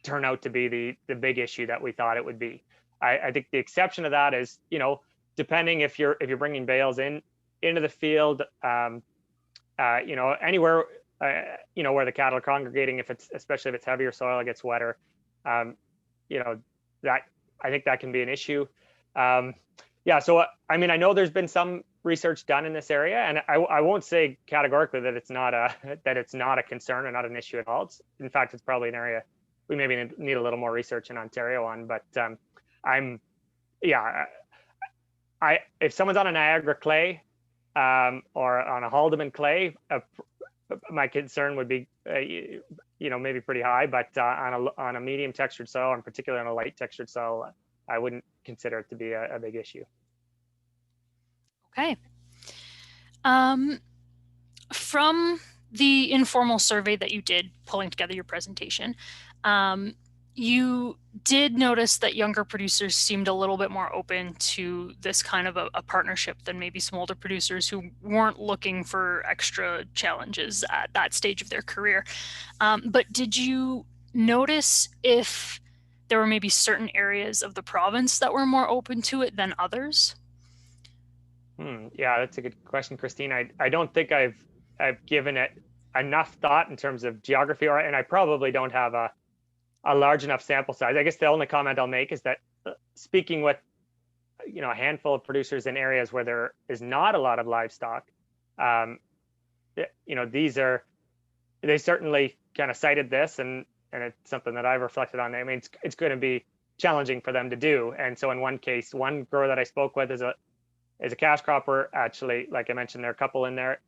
turn out to be the big issue that we thought it would be. I think the exception to that is, depending if you're bringing bales into the field, anywhere, where the cattle are congregating, especially if it's heavier soil, it gets wetter, that I think that can be an issue. So I mean, I know there's been some research done in this area, and I won't say categorically that it's not a concern or not an issue at all. In fact, it's probably an area we maybe need a little more research in Ontario on. But if someone's on a Niagara clay or on a Haldeman clay, my concern would be maybe pretty high, but on a medium textured soil, and particularly on a light textured soil, I wouldn't consider it to be a big issue. Okay. From the informal survey that you did pulling together your presentation, you did notice that younger producers seemed a little bit more open to this kind of a partnership than maybe some older producers who weren't looking for extra challenges at that stage of their career. But did you notice if there were maybe certain areas of the province that were more open to it than others? Yeah, that's a good question, Christine. I don't think I've given it enough thought in terms of geography, and I probably don't have a large enough sample size. I guess the only comment I'll make is that speaking with a handful of producers in areas where there is not a lot of livestock, they certainly kind of cited this, and it's something that I've reflected on. I mean, it's going to be challenging for them to do. And so in one case, one grower that I spoke with is a cash cropper. Actually, like I mentioned, there are a couple in there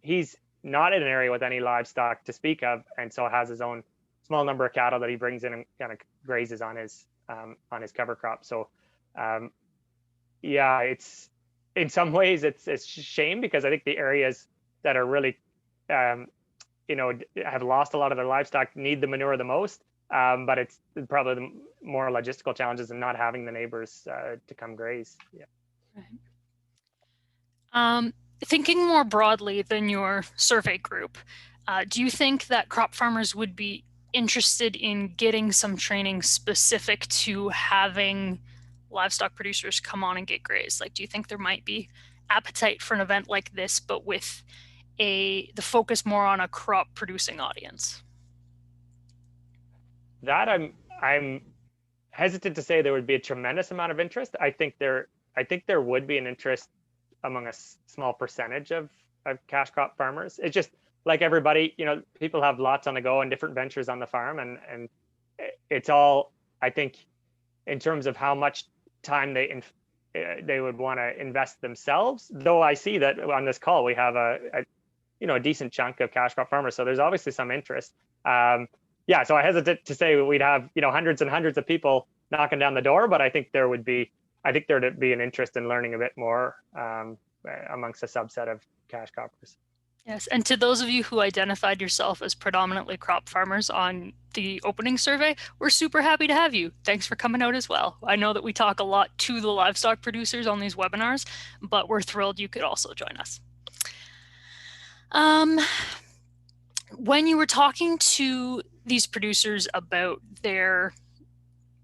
he's not in an area with any livestock to speak of, and so has his own small number of cattle that he brings in and kind of grazes on his cover crop. So it's in some ways it's a shame, because I think the areas that are really have lost a lot of their livestock need the manure the most, but it's probably the more logistical challenges in not having the neighbors to come graze. Right. Thinking more broadly than your survey group, do you think that crop farmers would be interested in getting some training specific to having livestock producers come on and get grazed? Like, do you think there might be appetite for an event like this, but with the focus more on a crop producing audience? That I'm hesitant to say there would be a tremendous amount of interest. I think there would be an interest among a small percentage of cash crop farmers. It's just like everybody, people have lots on the go and different ventures on the farm, and it's all, I think, in terms of how much time they would want to invest themselves. Though I see that on this call we have a decent chunk of cash crop farmers, so there's obviously some interest. So I hesitate to say we'd have hundreds and hundreds of people knocking down the door, but I think there'd be an interest in learning a bit more amongst a subset of cash croppers. Yes, and to those of you who identified yourself as predominantly crop farmers on the opening survey, we're super happy to have you. Thanks for coming out as well. I know that we talk a lot to the livestock producers on these webinars, but we're thrilled you could also join us. When you were talking to these producers about their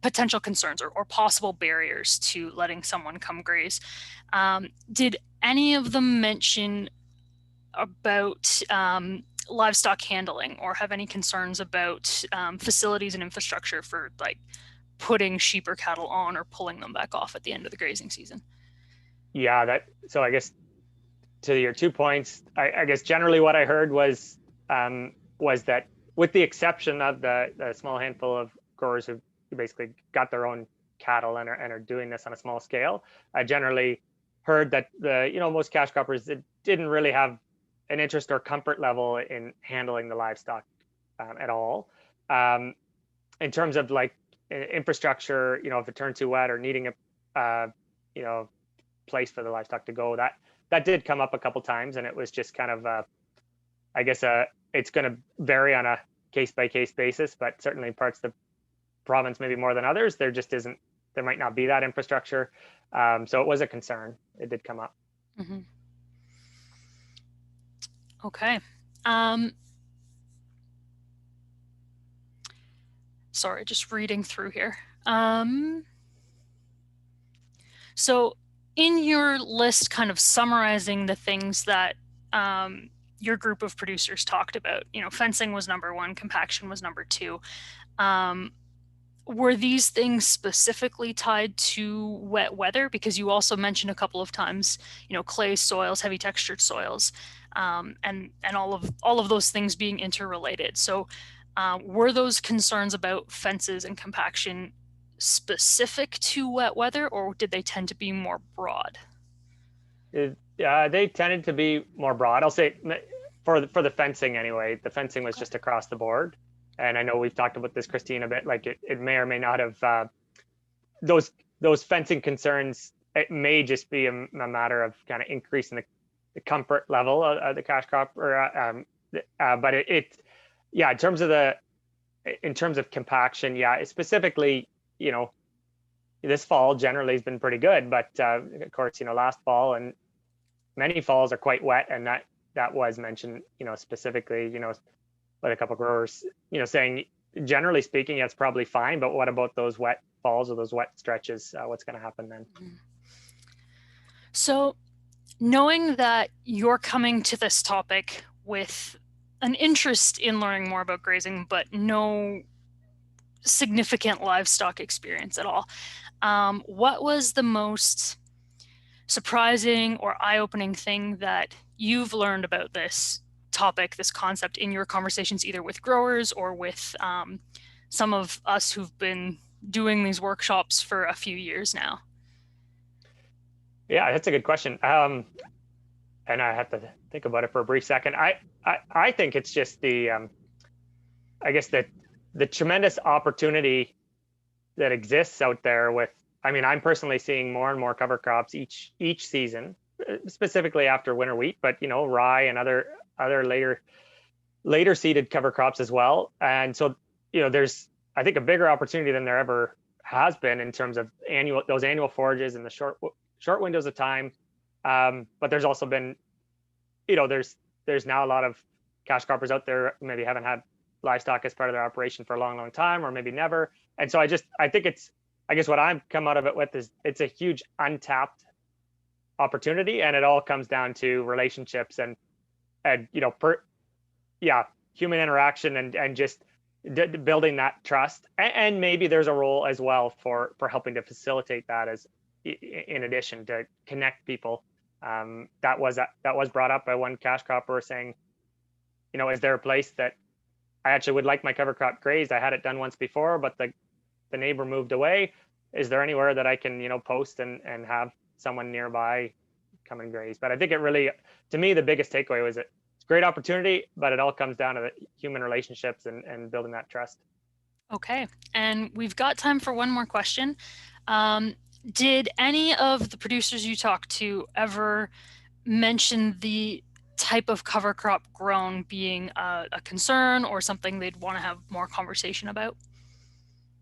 potential concerns or possible barriers to letting someone come graze, did any of them mention about livestock handling, or have any concerns about facilities and infrastructure for like putting sheep or cattle on or pulling them back off at the end of the grazing season? So I guess to your 2 points, I guess generally what I heard was that, with the exception of the small handful of growers who basically got their own cattle and are doing this on a small scale, I generally heard that most cash croppers didn't really have an interest or comfort level in handling the livestock at all. In terms of like infrastructure, if it turned too wet or needing a place for the livestock to go, that did come up a couple times, and it was just kind of it's going to vary on a case by case basis, but certainly in parts of the province maybe more than others, there there might not be that infrastructure. So it was a concern. It did come up. Mm-hmm. Okay. Sorry, just reading through here. So in your list, kind of summarizing the things that your group of producers talked about, fencing was number one, compaction was number two. Were these things specifically tied to wet weather? Because you also mentioned a couple of times, clay soils, heavy textured soils, and all of those things being interrelated. So were those concerns about fences and compaction specific to wet weather, or did they tend to be more broad? They tended to be more broad. I'll say for the fencing anyway, the fencing was just across the board. And I know we've talked about this, Christine, a bit, like it may or may not have, those fencing concerns, it may just be a matter of kind of increasing the comfort level of the cash crop, or but in terms of compaction, yeah, specifically, this fall generally has been pretty good, but of course, last fall and many falls are quite wet, and that was mentioned, specifically, by a couple of growers, saying generally speaking, it's probably fine, but what about those wet falls or those wet stretches? What's going to happen then? So, knowing that you're coming to this topic with an interest in learning more about grazing, but no significant livestock experience at all, what was the most surprising or eye-opening thing that you've learned about this topic, this concept, in your conversations either with growers or with some of us who've been doing these workshops for a few years now? Yeah, that's a good question. And I have to think about it for a brief second. I think it's just the tremendous opportunity that exists out there with, I'm personally seeing more and more cover crops each season, specifically after winter wheat, but rye and other later seeded cover crops as well. And so there's, I think, a bigger opportunity than there ever has been in terms of those annual forages and the short windows of time. But there's also been, there's now a lot of cash croppers out there who maybe haven't had livestock as part of their operation for a long time, or maybe never. And so I think I guess what I've come out of it with is it's a huge untapped opportunity, and it all comes down to relationships and human interaction and just building that trust. And maybe there's a role as well for helping to facilitate that, as in addition to connect people. That was brought up by one cash cropper saying, is there a place that I actually would like my cover crop grazed? I had it done once before, but the neighbor moved away. Is there anywhere that I can, post and have someone nearby come and graze? But I think it really, to me, the biggest takeaway was it's a great opportunity, but it all comes down to the human relationships and building that trust. Okay, and we've got time for one more question. Did any of the producers you talked to ever mention the type of cover crop grown being a concern or something they'd want to have more conversation about?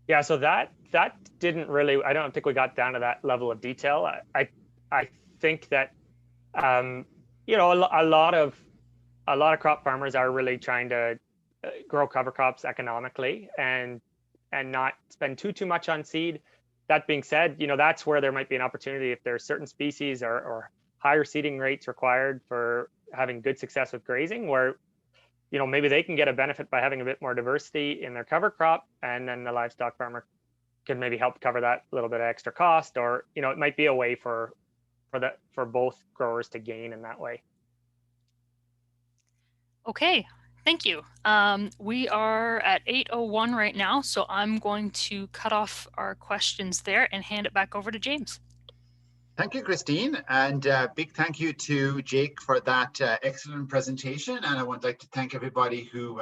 Yeah, so that didn't really, I don't think we got down to that level of detail. I think that a lot of crop farmers are really trying to grow cover crops economically and not spend too much on seed. That being said, that's where there might be an opportunity if there's certain species or higher seeding rates required for having good success with grazing, where maybe they can get a benefit by having a bit more diversity in their cover crop, and then the livestock farmer could maybe help cover that little bit of extra cost, or it might be a way for both growers to gain in that way. Okay, thank you. We are at 8:01 right now, so I'm going to cut off our questions there and hand it back over to James. Thank you, Christine, and big thank you to Jake for that excellent presentation. And I would like to thank everybody who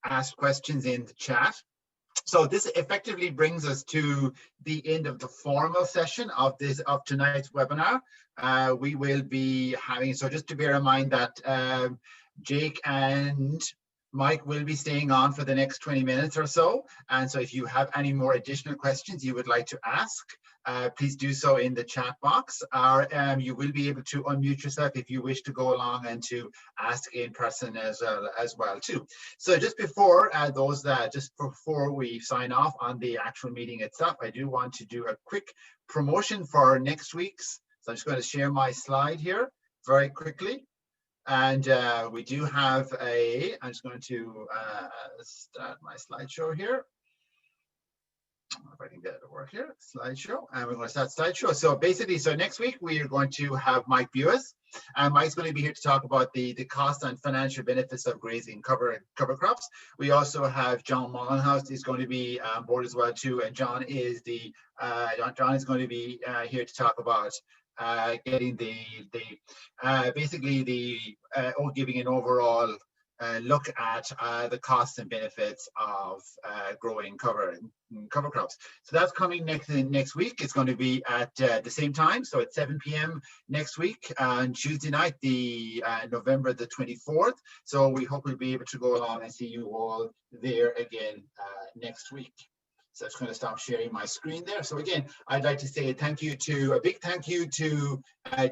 asked questions in the chat. So this effectively brings us to the end of the formal session of tonight's webinar. We will be having, so just to bear in mind that Jake and Mike will be staying on for the next 20 minutes or so. And so if you have any more additional questions you would like to ask, please do so in the chat box, or you will be able to unmute yourself if you wish to go along and to ask in person as well too. So just before before we sign off on the actual meeting itself, I do want to do a quick promotion for next week's. So I'm just going to share my slide here very quickly. And we do have I'm just going to start my slideshow here. If I can get it to work here, slideshow, and we're going to start slideshow. So basically, next week we are going to have Mike Buis, and Mike's going to be here to talk about the cost and financial benefits of grazing cover crops. We also have John Mollenhouse is going to be on board as well too, and John is John is going to be here to talk about getting giving an overall look at the costs and benefits of growing cover crops. So that's coming next week. It's going to be at the same time, so at 7 p.m. next week on Tuesday night, the November the 24th. So we hope we'll be able to go along and see you all there again next week. So I'm just going to stop sharing my screen there. So again, I'd like to say a big thank you to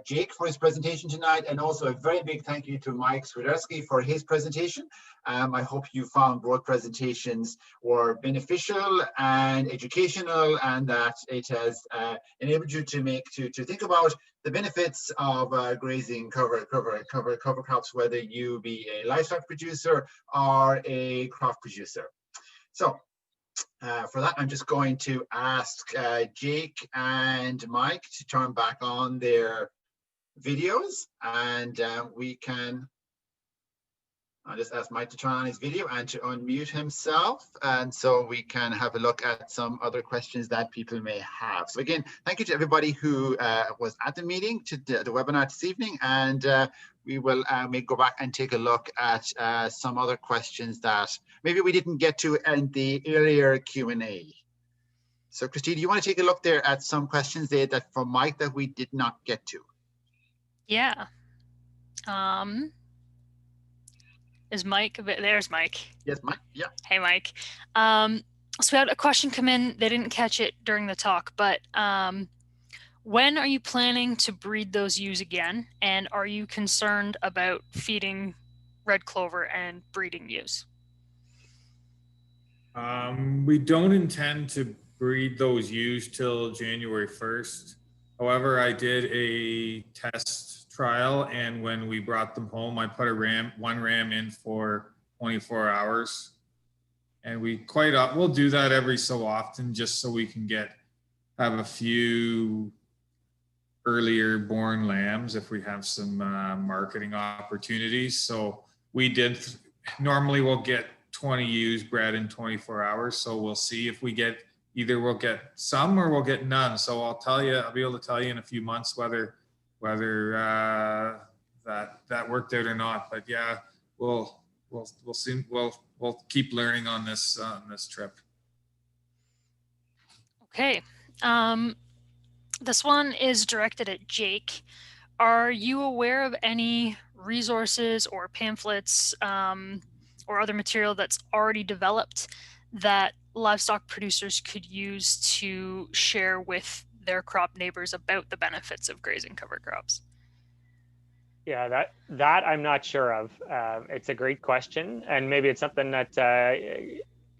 Jake for his presentation tonight, and also a very big thank you to Mike Swidersky for his presentation. I hope you found both presentations were beneficial and educational, and that it has enabled you to think about the benefits of grazing cover crops, whether you be a livestock producer or a crop producer. So for that, I'm just going to ask Jake and Mike to turn back on their videos, and I'll just ask Mike to turn on his video and to unmute himself, and so we can have a look at some other questions that people may have. So again, thank you to everybody who was at the meeting, to the webinar this evening, and we will go back and take a look at some other questions that maybe we didn't get to in the earlier Q&A. So Christine, do you want to take a look there at some questions there that from Mike that we did not get to? Yeah. Is Mike, there's Mike. Yes, Mike, yeah. Hey, Mike. So we had a question come in, they didn't catch it during the talk, but when are you planning to breed those ewes again? And are you concerned about feeding red clover and breeding ewes? We don't intend to breed those ewes till January 1st. However, I did a test trial, and when we brought them home, I put one ram in for 24 hours. And we'll do that every so often, just so we can have a few earlier born lambs if we have some marketing opportunities. So normally we'll get 20 ewes bred in 24 hours. So we'll see if we'll get some or we'll get none. So I'll be able to tell you in a few months whether that worked out or not. But yeah, we'll see. We'll keep learning on this trip. Okay. This one is directed at Jake. Are you aware of any resources or pamphlets or other material that's already developed that livestock producers could use to share with their crop neighbors about the benefits of grazing cover crops? Yeah, that I'm not sure of. It's a great question, and maybe it's something that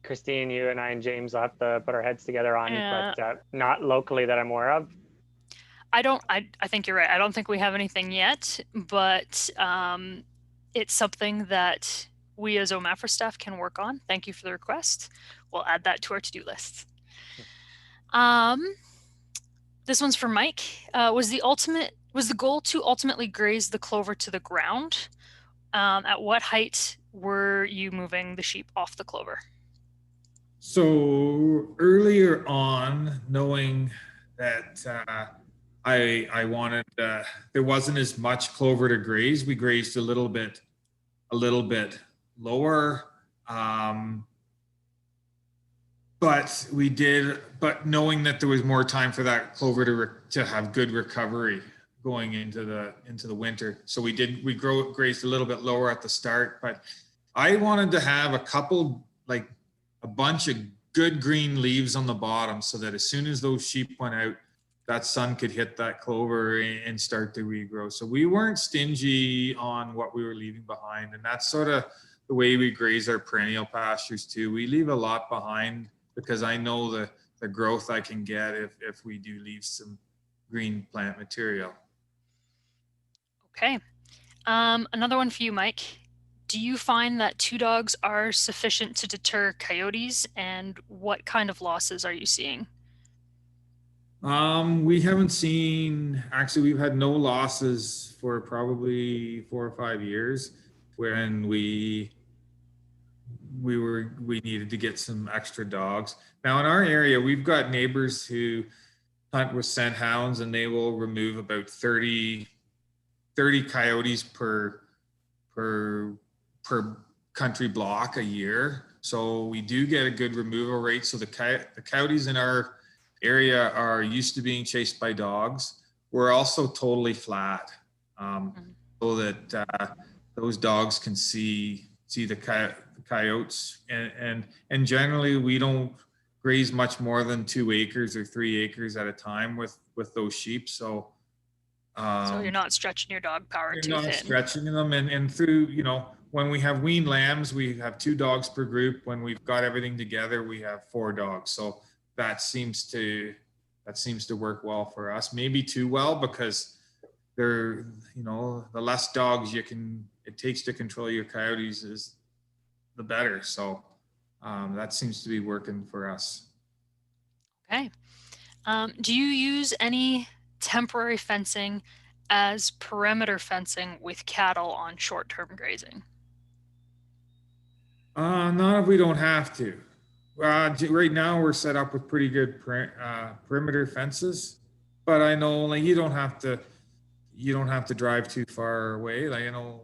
Christine, you and I and James will have to put our heads together on, but not locally that I'm aware of. I think you're right. I don't think we have anything yet, but it's something that we as OMAFRA staff can work on. Thank you for the request. We'll add that to our to-do list. This one's for Mike. Was the goal to ultimately graze the clover to the ground? At what height were you moving the sheep off the clover? So earlier on, knowing that I wanted, there wasn't as much clover to graze, we grazed a little bit lower. But knowing that there was more time for that clover to have good recovery going into the winter. So we grazed a little bit lower at the start, but I wanted to have a couple, like a bunch of good green leaves on the bottom so that as soon as those sheep went out, that sun could hit that clover and start to regrow. So we weren't stingy on what we were leaving behind. And that's sort of the way we graze our perennial pastures too. We leave a lot behind because I know the growth I can get if we do leave some green plant material. Okay. Another one for you, Mike. Do you find that 2 dogs are sufficient to deter coyotes, and what kind of losses are you seeing? We haven't seen, actually, we've had no losses for probably 4 or 5 years when we needed to get some extra dogs. Now in our area, we've got neighbors who hunt with scent hounds, and they will remove about 30 coyotes per country block a year. So we do get a good removal rate. So the coyotes in our area are used to being chased by dogs. We're also totally flat, so that those dogs can see the coyotes, and generally we don't graze much more than 2 acres or 3 acres at a time with those sheep. So You're not stretching your dog power too not thin. stretching them, and through, you know, when we have weaned lambs, we have 2 dogs per group. When we've got everything together, we have 4 dogs. So that seems to work well for us. Maybe too well, because they're, you know, the less dogs it takes to control your coyotes is the better. So that seems to be working for us. Okay. Do you use any temporary fencing as perimeter fencing with cattle on short-term grazing? Not if we don't have to. Right now we're set up with pretty good perimeter fences, but I know, like, you don't have to drive too far away. Like, you know,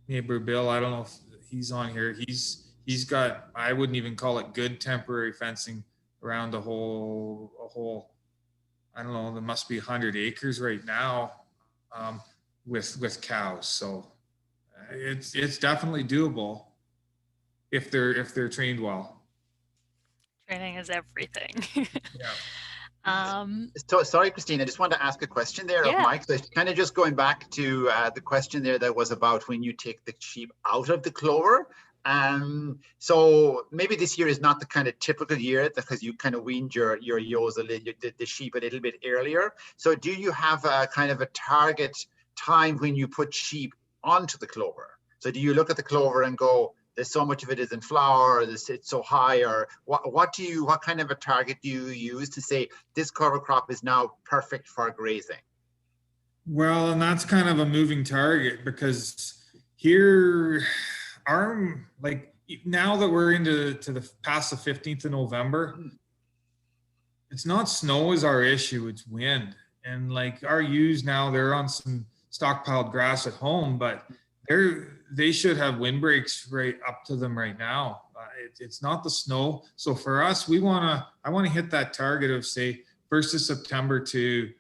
neighbor Bill, I don't know if he's on here. He's got, I wouldn't even call it good temporary fencing around a whole, I don't know, there must be 100 acres right now, with cows. So it's definitely doable if they're trained well. Training is everything. Yeah. So sorry, Christine, I just wanted to ask a question there of Mike. So kind of just going back to the question there that was about when you take the sheep out of the clover. So maybe this year is not the kind of typical year because you kind of weaned your ewes, the sheep a little bit earlier. So do you have a kind of a target time when you put sheep onto the clover? So do you look at the clover and go, there's so much of it is in flower, or it's so high, or what kind of a target do you use to say this cover crop is now perfect for grazing? Well, and that's kind of a moving target, because here, like, now that we're into past the 15th of November, it's not snow is our issue, it's wind. And like our ewes now, they're on some stockpiled grass at home, but they should have windbreaks right up to them right now. It's not the snow. So for us, I want to hit that target of, say, 1st of September to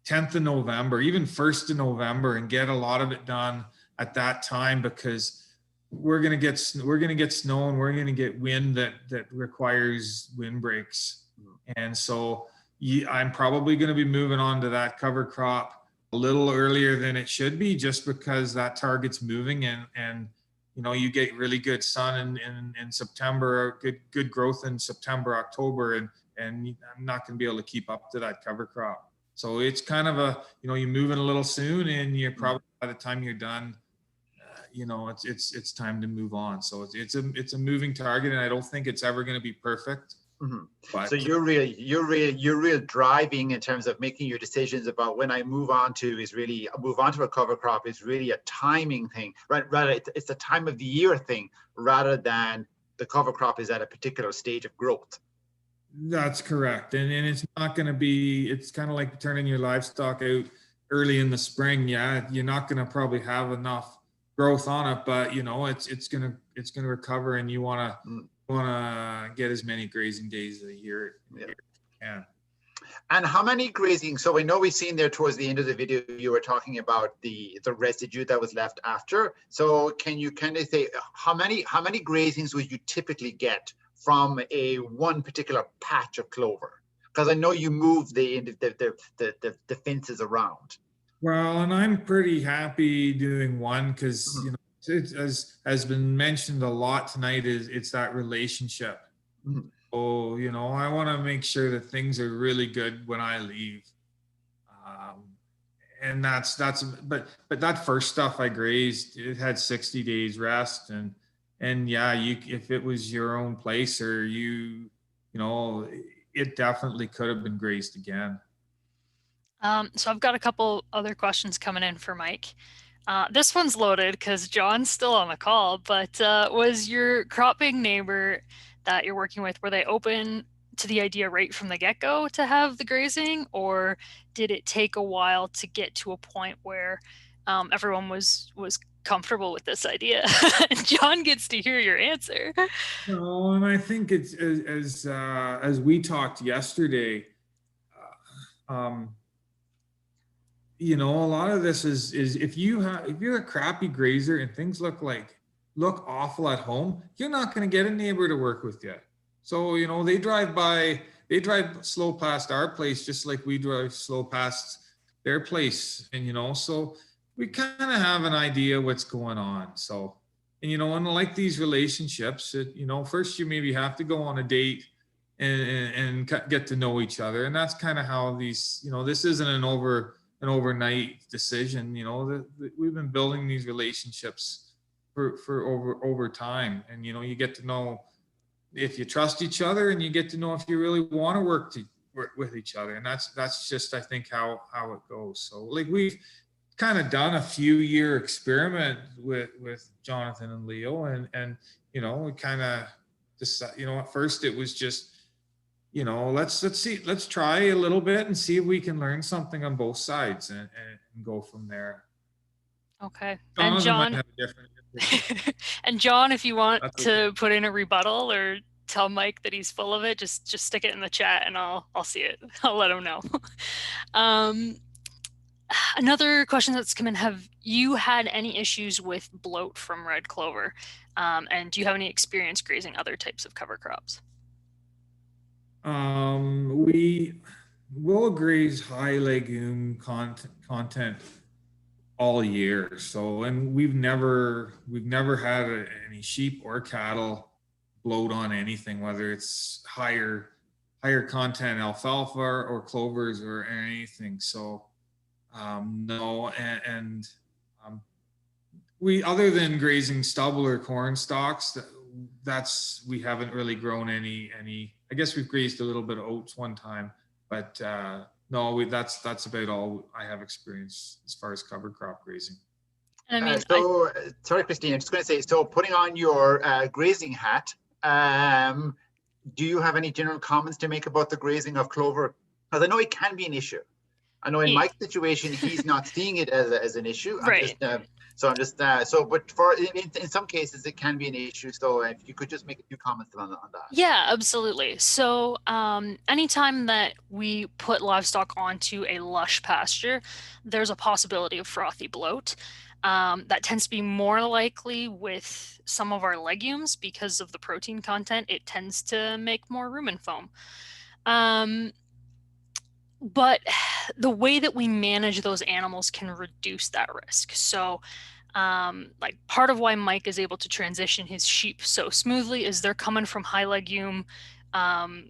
10th of November, even 1st of November, and get a lot of it done at that time, because we're going to get snow and we're going to get wind that requires windbreaks. And so I'm probably going to be moving on to that cover crop a little earlier than it should be, just because that target's moving, and you know, you get really good sun in September, good growth in September, October, and I'm not going to be able to keep up to that cover crop. So it's kind of a, you know, you move in a little soon, and you're probably, by the time you're done, you know, it's time to move on. So it's a moving target, and I don't think it's ever going to be perfect. But, so you're real driving in terms of making your decisions about when I move on to a cover crop is really a timing thing, right? Rather, it's a time of the year thing rather than the cover crop is at a particular stage of growth. That's correct. And it's not going to be, it's kind of like turning your livestock out early in the spring. Yeah, you're not going to probably have enough growth on it, but you know, it's going to recover, and you want to get as many grazing days a year. And how many grazing? So we know we've seen there towards the end of the video, you were talking about the residue that was left after. So can you kind of say how many grazings would you typically get from one particular patch of clover? Because I know you move the fences around. Well, and I'm pretty happy doing one because you know, it's, as has been mentioned a lot tonight, it's that relationship. So, you know, I want to make sure that things are really good when I leave. And but that first stuff I grazed, it had 60 days rest, and yeah, if it was your own place or you know, it definitely could have been grazed again. So I've got a couple other questions coming in for Mike. This one's loaded because John's still on the call, but was your cropping neighbor that you're working with, were they open to the idea right from the get-go to have the grazing, or did it take a while to get to a point where everyone was comfortable with this idea? John gets to hear your answer. No, and I think it's as we talked yesterday, you know, a lot of this is if you're a crappy grazer and things look awful at home, you're not going to get a neighbor to work with you. So, you know, they drive slow past our place just like we drive slow past their place. And, you know, so we kind of have an idea what's going on. So, and, you know, and like these relationships, you know, first you maybe have to go on a date and get to know each other. And that's kind of how these, you know, this isn't an overnight decision. You know, we've been building these relationships for over time. And, you know, you get to know if you trust each other, and you get to know if you really want to work with each other. And that's just, I think, how it goes. So like we've kind of done a few year experiment with Jonathan and Leo, and you know, we kind of decided, you know, at first it was just, you know, let's try a little bit and see if we can learn something on both sides and go from there. Okay. Jonathan and John, might have a different and John, if you want That's to okay. put in a rebuttal or tell Mike that he's full of it, just stick it in the chat and I'll see it. I'll let him know. Another question that's come in: have you had any issues with bloat from red clover? And do you have any experience grazing other types of cover crops? We will graze high legume content all year. So, and we've never had any sheep or cattle bloat on anything, whether it's higher content alfalfa or clovers or anything. So, no, and we, other than grazing stubble or corn stalks, we haven't really grown any. I guess we've grazed a little bit of oats one time, but no, that's about all I have experience as far as cover crop grazing. I mean, sorry, Christine, I'm just going to say, so putting on your grazing hat, do you have any general comments to make about the grazing of clover? Because I know it can be an issue. I know in Mike's situation, he's not seeing it as an issue. Right. But for in some cases, it can be an issue. So if you could just make a few comments on that. Yeah, absolutely. So anytime that we put livestock onto a lush pasture, there's a possibility of frothy bloat. That tends to be more likely with some of our legumes because of the protein content. It tends to make more rumen foam. But the way that we manage those animals can reduce that risk. So like part of why Mike is able to transition his sheep so smoothly is they're coming from high legume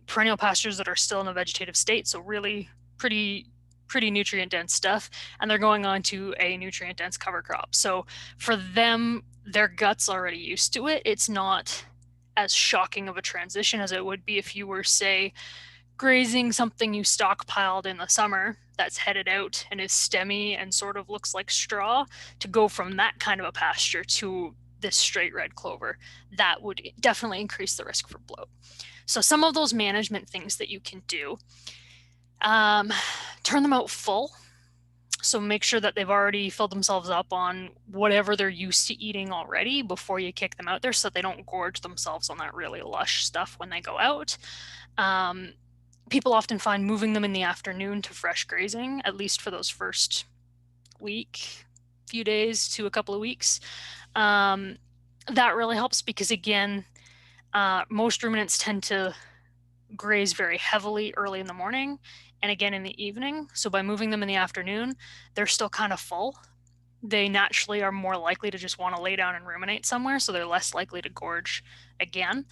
perennial pastures that are still in a vegetative state. So really pretty nutrient dense stuff. And they're going on to a nutrient dense cover crop. So for them, their gut's already used to it. It's not as shocking of a transition as it would be if you were, say, grazing something you stockpiled in the summer that's headed out and is stemmy and sort of looks like straw, to go from that kind of a pasture to this straight red clover. That would definitely increase the risk for bloat. So some of those management things that you can do, turn them out full. So make sure that they've already filled themselves up on whatever they're used to eating already before you kick them out there, so they don't gorge themselves on that really lush stuff when they go out. people often find moving them in the afternoon to fresh grazing, at least for those first few days to a couple of weeks, that really helps because, again, most ruminants tend to graze very heavily early in the morning and again in the evening. So by moving them in the afternoon, they're still kind of full. They naturally are more likely to just want to lay down and ruminate somewhere, so they're less likely to gorge again.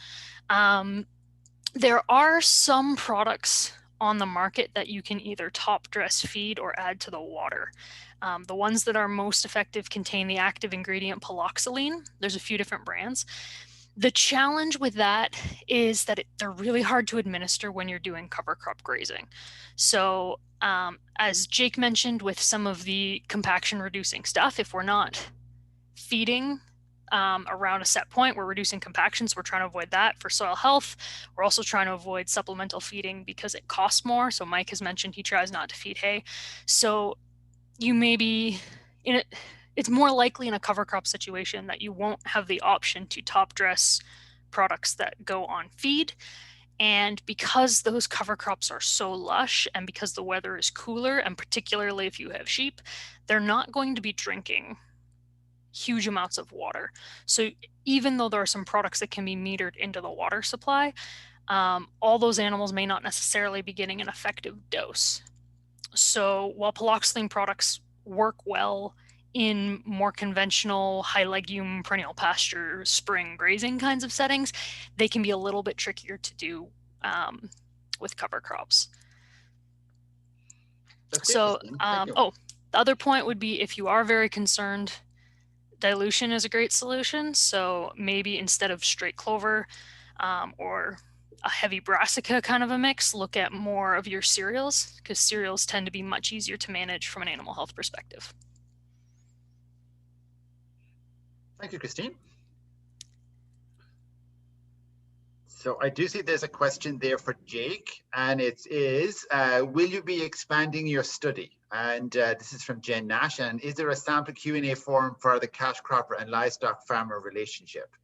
There are some products on the market that you can either top dress feed or add to the water. The ones that are most effective contain the active ingredient paloxylene. There's a few different brands. The challenge with that is that they're really hard to administer when you're doing cover crop grazing. So as Jake mentioned, with some of the compaction reducing stuff, if we're not feeding around a set point, we're reducing compaction, so we're trying to avoid that for soil health. We're also trying to avoid supplemental feeding because it costs more. So Mike has mentioned he tries not to feed hay. So you may be in it. It's more likely in a cover crop situation that you won't have the option to top dress products that go on feed. And because those cover crops are so lush and because the weather is cooler, and particularly if you have sheep, they're not going to be drinking huge amounts of water. So even though there are some products that can be metered into the water supply, all those animals may not necessarily be getting an effective dose. So while paloxylene products work well in more conventional high legume perennial pasture spring grazing kinds of settings, they can be a little bit trickier to do with cover crops. So the other point would be, if you are very concerned, dilution is a great solution. So maybe instead of straight clover or a heavy brassica kind of a mix, look at more of your cereals, because cereals tend to be much easier to manage from an animal health perspective. Thank you, Christine. So I do see there's a question there for Jake, and it is, will you be expanding your study? And this is from Jen Nash. And is there a sample Q&A forum for the cash cropper and livestock farmer relationship?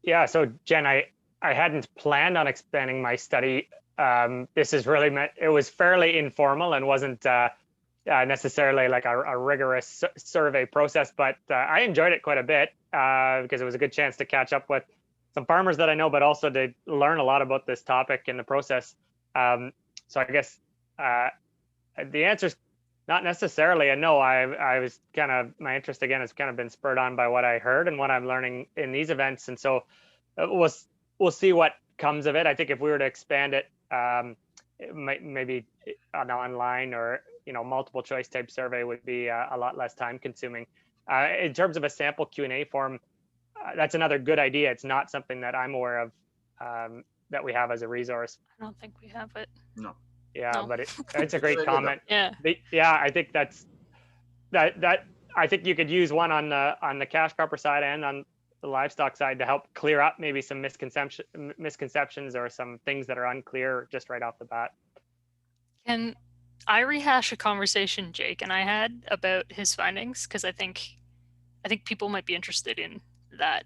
Yeah, so Jen, I hadn't planned on expanding my study. This is really it was fairly informal and wasn't necessarily like a rigorous survey process, but I enjoyed it quite a bit because it was a good chance to catch up with some farmers that I know, but also to learn a lot about this topic in the process. So I guess the answer is not necessarily a no. I was kind of, my interest again has kind of been spurred on by what I heard and what I'm learning in these events. And so we'll see what comes of it. I think if we were to expand it, maybe an online or multiple choice type survey would be a lot less time consuming. In terms of a sample Q&A form, that's another good idea. It's not something that I'm aware of that we have as a resource. I don't think we have it. No. Yeah, No. but it's a great comment. Yeah. I think that I think you could use one on the cash cropper side and on the livestock side to help clear up maybe some misconceptions or some things that are unclear just right off the bat. Can I rehash a conversation Jake and I had about his findings? Because I think people might be interested in that.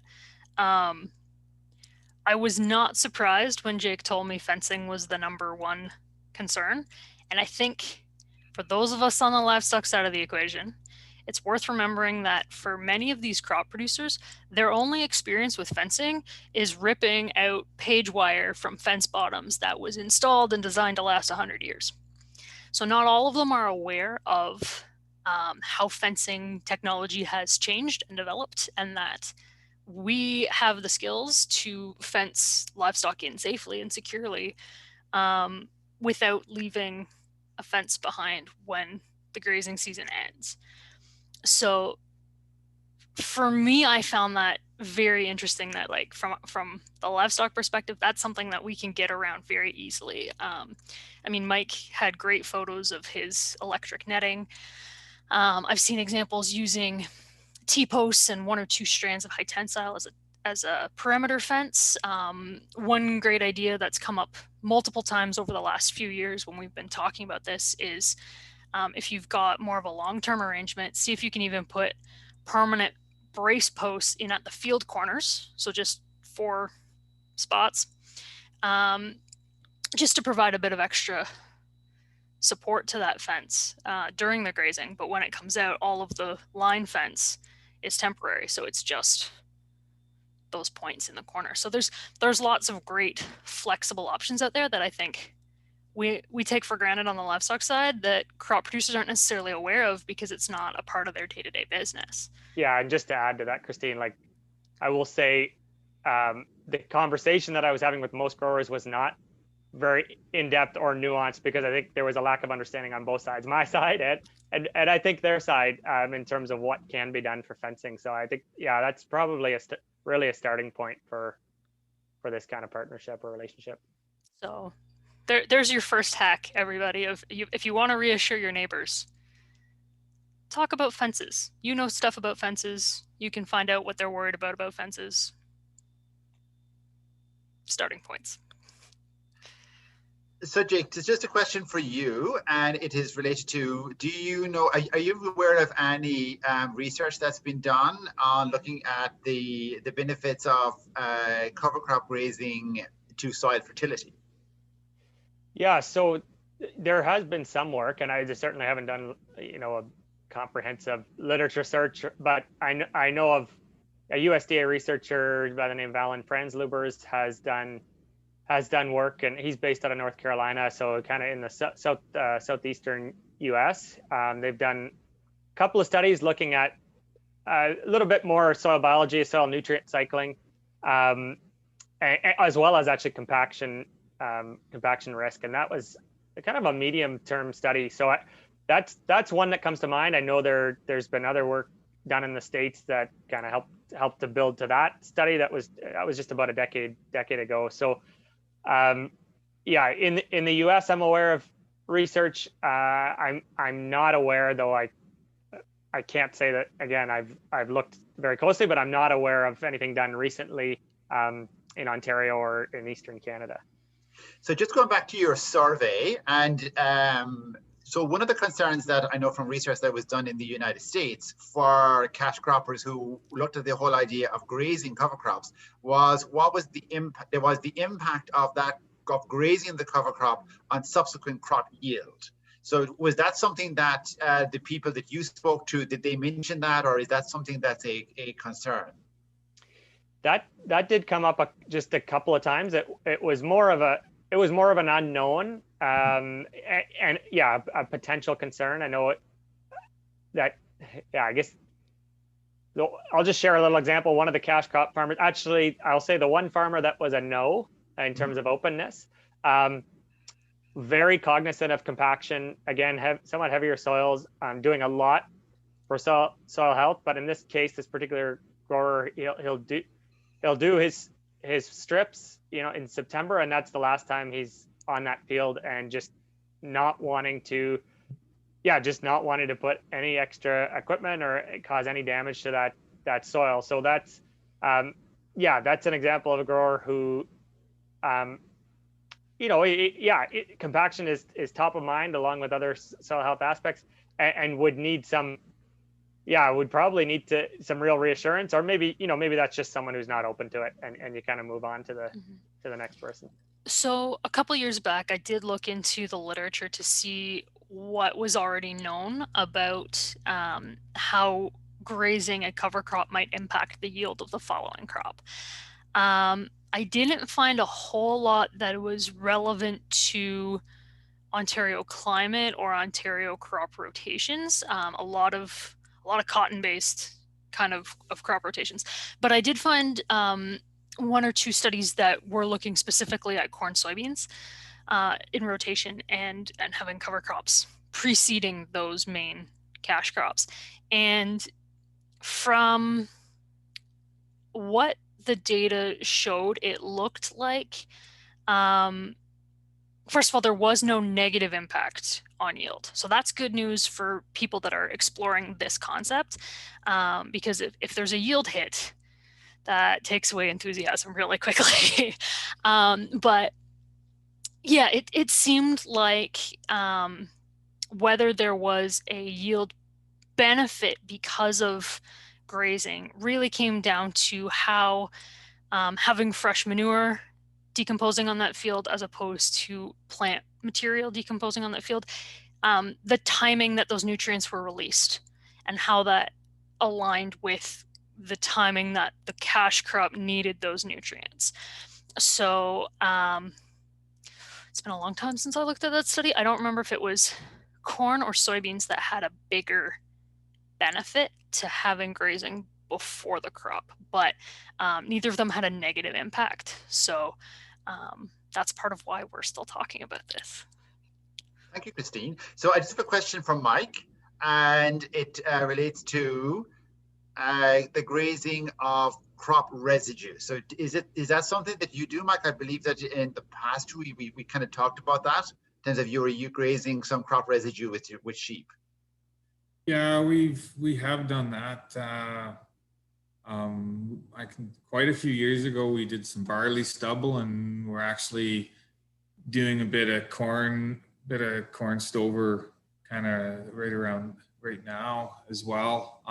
I was not surprised when Jake told me fencing was the #1 concern. And I think for those of us on the livestock side of the equation, it's worth remembering that for many of these crop producers, their only experience with fencing is ripping out page wire from fence bottoms that was installed and designed to last 100 years. So not all of them are aware of how fencing technology has changed and developed, and that we have the skills to fence livestock in safely and securely without leaving a fence behind when the grazing season ends. So for me, I found that very interesting, that like from the livestock perspective, that's something that we can get around very easily. I mean, Mike had great photos of his electric netting. I've seen examples using T-posts and 1 or 2 strands of high tensile as a perimeter fence. One great idea that's come up multiple times over the last few years when we've been talking about this is if you've got more of a long-term arrangement, see if you can even put permanent brace posts in at the field corners, so just 4 spots, just to provide a bit of extra support to that fence during the grazing. But when it comes out, all of the line fence is temporary, so it's just those points in the corner. So there's lots of great flexible options out there that I think we take for granted on the livestock side that crop producers aren't necessarily aware of because it's not a part of their day-to-day business. Yeah, and just to add to that, Christine, like I will say, the conversation that I was having with most growers was not very in-depth or nuanced, because I think there was a lack of understanding on both sides, my side and I think their side, in terms of what can be done for fencing. So I think, yeah, that's probably really a starting point for this kind of partnership or relationship. So there's your first hack, everybody. If you want to reassure your neighbors, talk about fences. You know stuff about fences. You can find out what they're worried about fences. Starting points. So Jake, it's just a question for you, and it is related to, do you know, are you aware of any research that's been done on looking at the benefits of cover crop grazing to soil fertility? Yeah, so there has been some work, and I just certainly haven't done, a comprehensive literature search, but I know of a USDA researcher by the name of Alan Franzlubers has done work, and he's based out of North Carolina, so kind of in the southeastern US. They've done a couple of studies looking at a little bit more soil biology, soil nutrient cycling, as well as actually compaction risk, and that was kind of a medium-term study. So that's one that comes to mind. I know there's been other work done in the States that kind of helped to build to that study. That was just about a decade ago. So yeah, in the US, I'm aware of research. I'm not aware, though. I can't say that again. I've looked very closely, but I'm not aware of anything done recently in Ontario or in Eastern Canada. So just going back to your survey, and so one of the concerns that I know from research that was done in the United States for cash croppers who looked at the whole idea of grazing cover crops was, what was the impact? There was the impact of grazing the cover crop on subsequent crop yield. So was that something that the people that you spoke to, did they mention that, or is that something that's a concern? That did come up just a couple of times. It was more of an unknown, and yeah, a potential concern. I know that, yeah, I guess I'll just share a little example. One of the cash crop farmers, actually, I'll say the one farmer that was a no in terms of openness, very cognizant of compaction. Again, somewhat heavier soils, doing a lot for soil health. But in this case, this particular grower, he'll do his strips, in September, and that's the last time he's on that field, and just not wanting to put any extra equipment or cause any damage to that soil. So that's that's an example of a grower who compaction is top of mind along with other soil health aspects, and would need would probably need some real reassurance, or maybe that's just someone who's not open to it, and you kind of move on to the next person. So a couple years back, I did look into the literature to see what was already known about how grazing a cover crop might impact the yield of the following crop. I didn't find a whole lot that was relevant to Ontario climate or Ontario crop rotations. A lot of cotton-based kind of crop rotations, but I did find one or two studies that were looking specifically at corn, soybeans in rotation and having cover crops preceding those main cash crops. And from what the data showed, it looked like, first of all, there was no negative impact on yield. So that's good news for people that are exploring this concept, because if there's a yield hit, that takes away enthusiasm really quickly. But yeah, it seemed like whether there was a yield benefit because of grazing really came down to how having fresh manure decomposing on that field as opposed to plant material decomposing on that field, the timing that those nutrients were released and how that aligned with the timing that the cash crop needed those nutrients. So it's been a long time since I looked at that study. I don't remember if it was corn or soybeans that had a bigger benefit to having grazing before the crop, but neither of them had a negative impact. So that's part of why we're still talking about this. Thank you, Christine. So I just have a question from Mike, and it relates to the grazing of crop residue. So is that something that you do, Mike? I believe that in the past we kind of talked about that in terms of you grazing some crop residue with sheep. Yeah, we have done that. Quite a few years ago, we did some barley stubble, and we're actually doing a bit of corn stover kind of right now as well.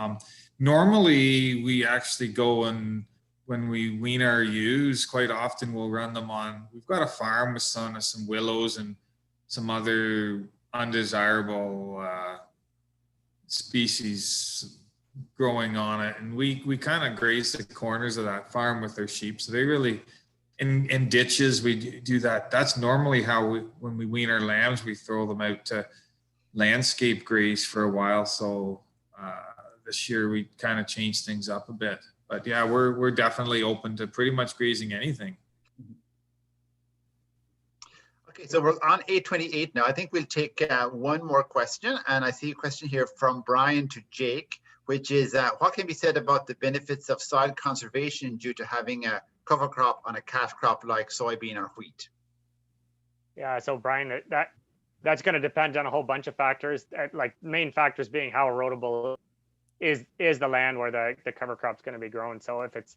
Normally we actually go, and when we wean our ewes, quite often we'll run them on, we've got a farm with some willows and some other undesirable species growing on it, and we kind of graze the corners of that farm with our sheep. So they really, in ditches, we do that. That's normally how when we wean our lambs, we throw them out to landscape graze for a while. So this year we kind of changed things up a bit, but yeah, we're definitely open to pretty much grazing anything. Okay, so we're on 8:28 now. I think we'll take one more question, and I see a question here from Brian to Jake, which is what can be said about the benefits of soil conservation due to having a cover crop on a cash crop like soybean or wheat? Yeah, so Brian, that's going to depend on a whole bunch of factors, like main factors being how erodible is the land where the cover crop's going to be grown. So if it's,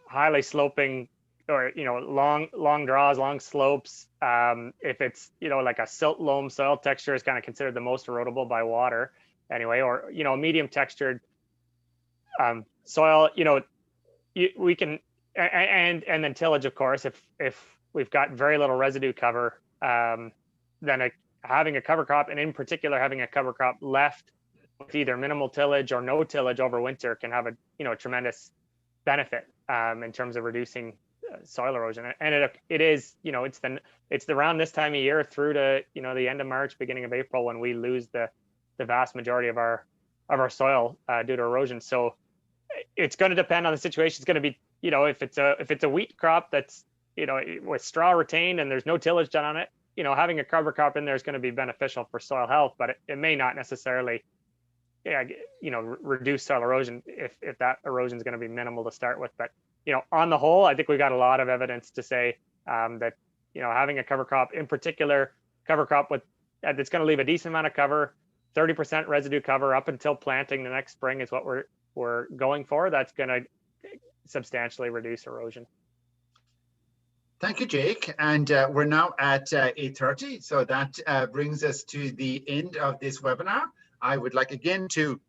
highly sloping, or long draws, long slopes, if it's like a silt loam soil texture is kind of considered the most erodible by water anyway, or medium textured soil, we can, and then tillage, of course, if we've got very little residue cover, then having a cover crop, and in particular having a cover crop left with either minimal tillage or no tillage over winter, can have a tremendous benefit in terms of reducing soil erosion. And it is, it's around this time of year through to the end of March, beginning of April, when we lose the vast majority of our soil due to erosion. So it's going to depend on the situation. It's going to be, if it's a wheat crop that's with straw retained and there's no tillage done on it, having a cover crop in there is going to be beneficial for soil health, but it may not necessarily reduce soil erosion if that erosion is going to be minimal to start with. But on the whole, I think we've got a lot of evidence to say that having a cover crop, in particular cover crop that's going to leave a decent amount of cover, 30% residue cover up until planting the next spring is what we're going for. That's going to substantially reduce erosion. Thank you, Jake. And we're now at 8:30. So that brings us to the end of this webinar. I would like again to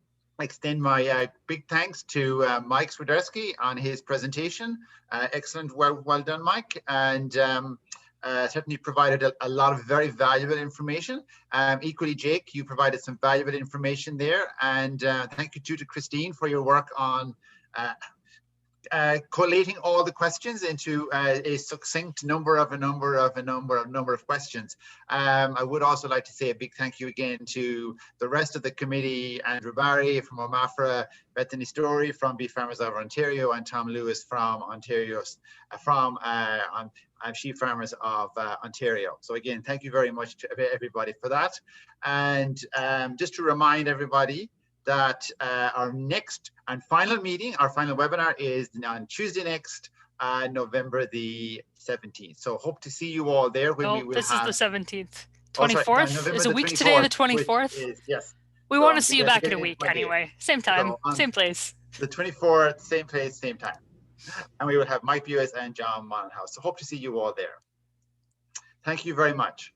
extend my big thanks to Mike Swidersky on his presentation. Excellent, well done, Mike. And certainly provided a lot of very valuable information. Equally, Jake, you provided some valuable information there. And thank you too to Christine for your work on collating all the questions into a succinct number of questions. I would also like to say a big thank you again to the rest of the committee: Andrew Barry from OMAFRA, Bethany Story from Beef Farmers of Ontario, and Tom Lewis from Sheep Farmers of Ontario. So again, thank you very much to everybody for that. And just to remind everybody that our next and final meeting, our final webinar, is on Tuesday next, November the 17th. So hope to see you all there. When we will this have... is the 17th. 24th is a week today, the 24th. Yes. We want to see you back in a week anyway. Same time, same place. The 24th, same place, same time. And we will have Mike Buis and John Monhouse. So hope to see you all there. Thank you very much.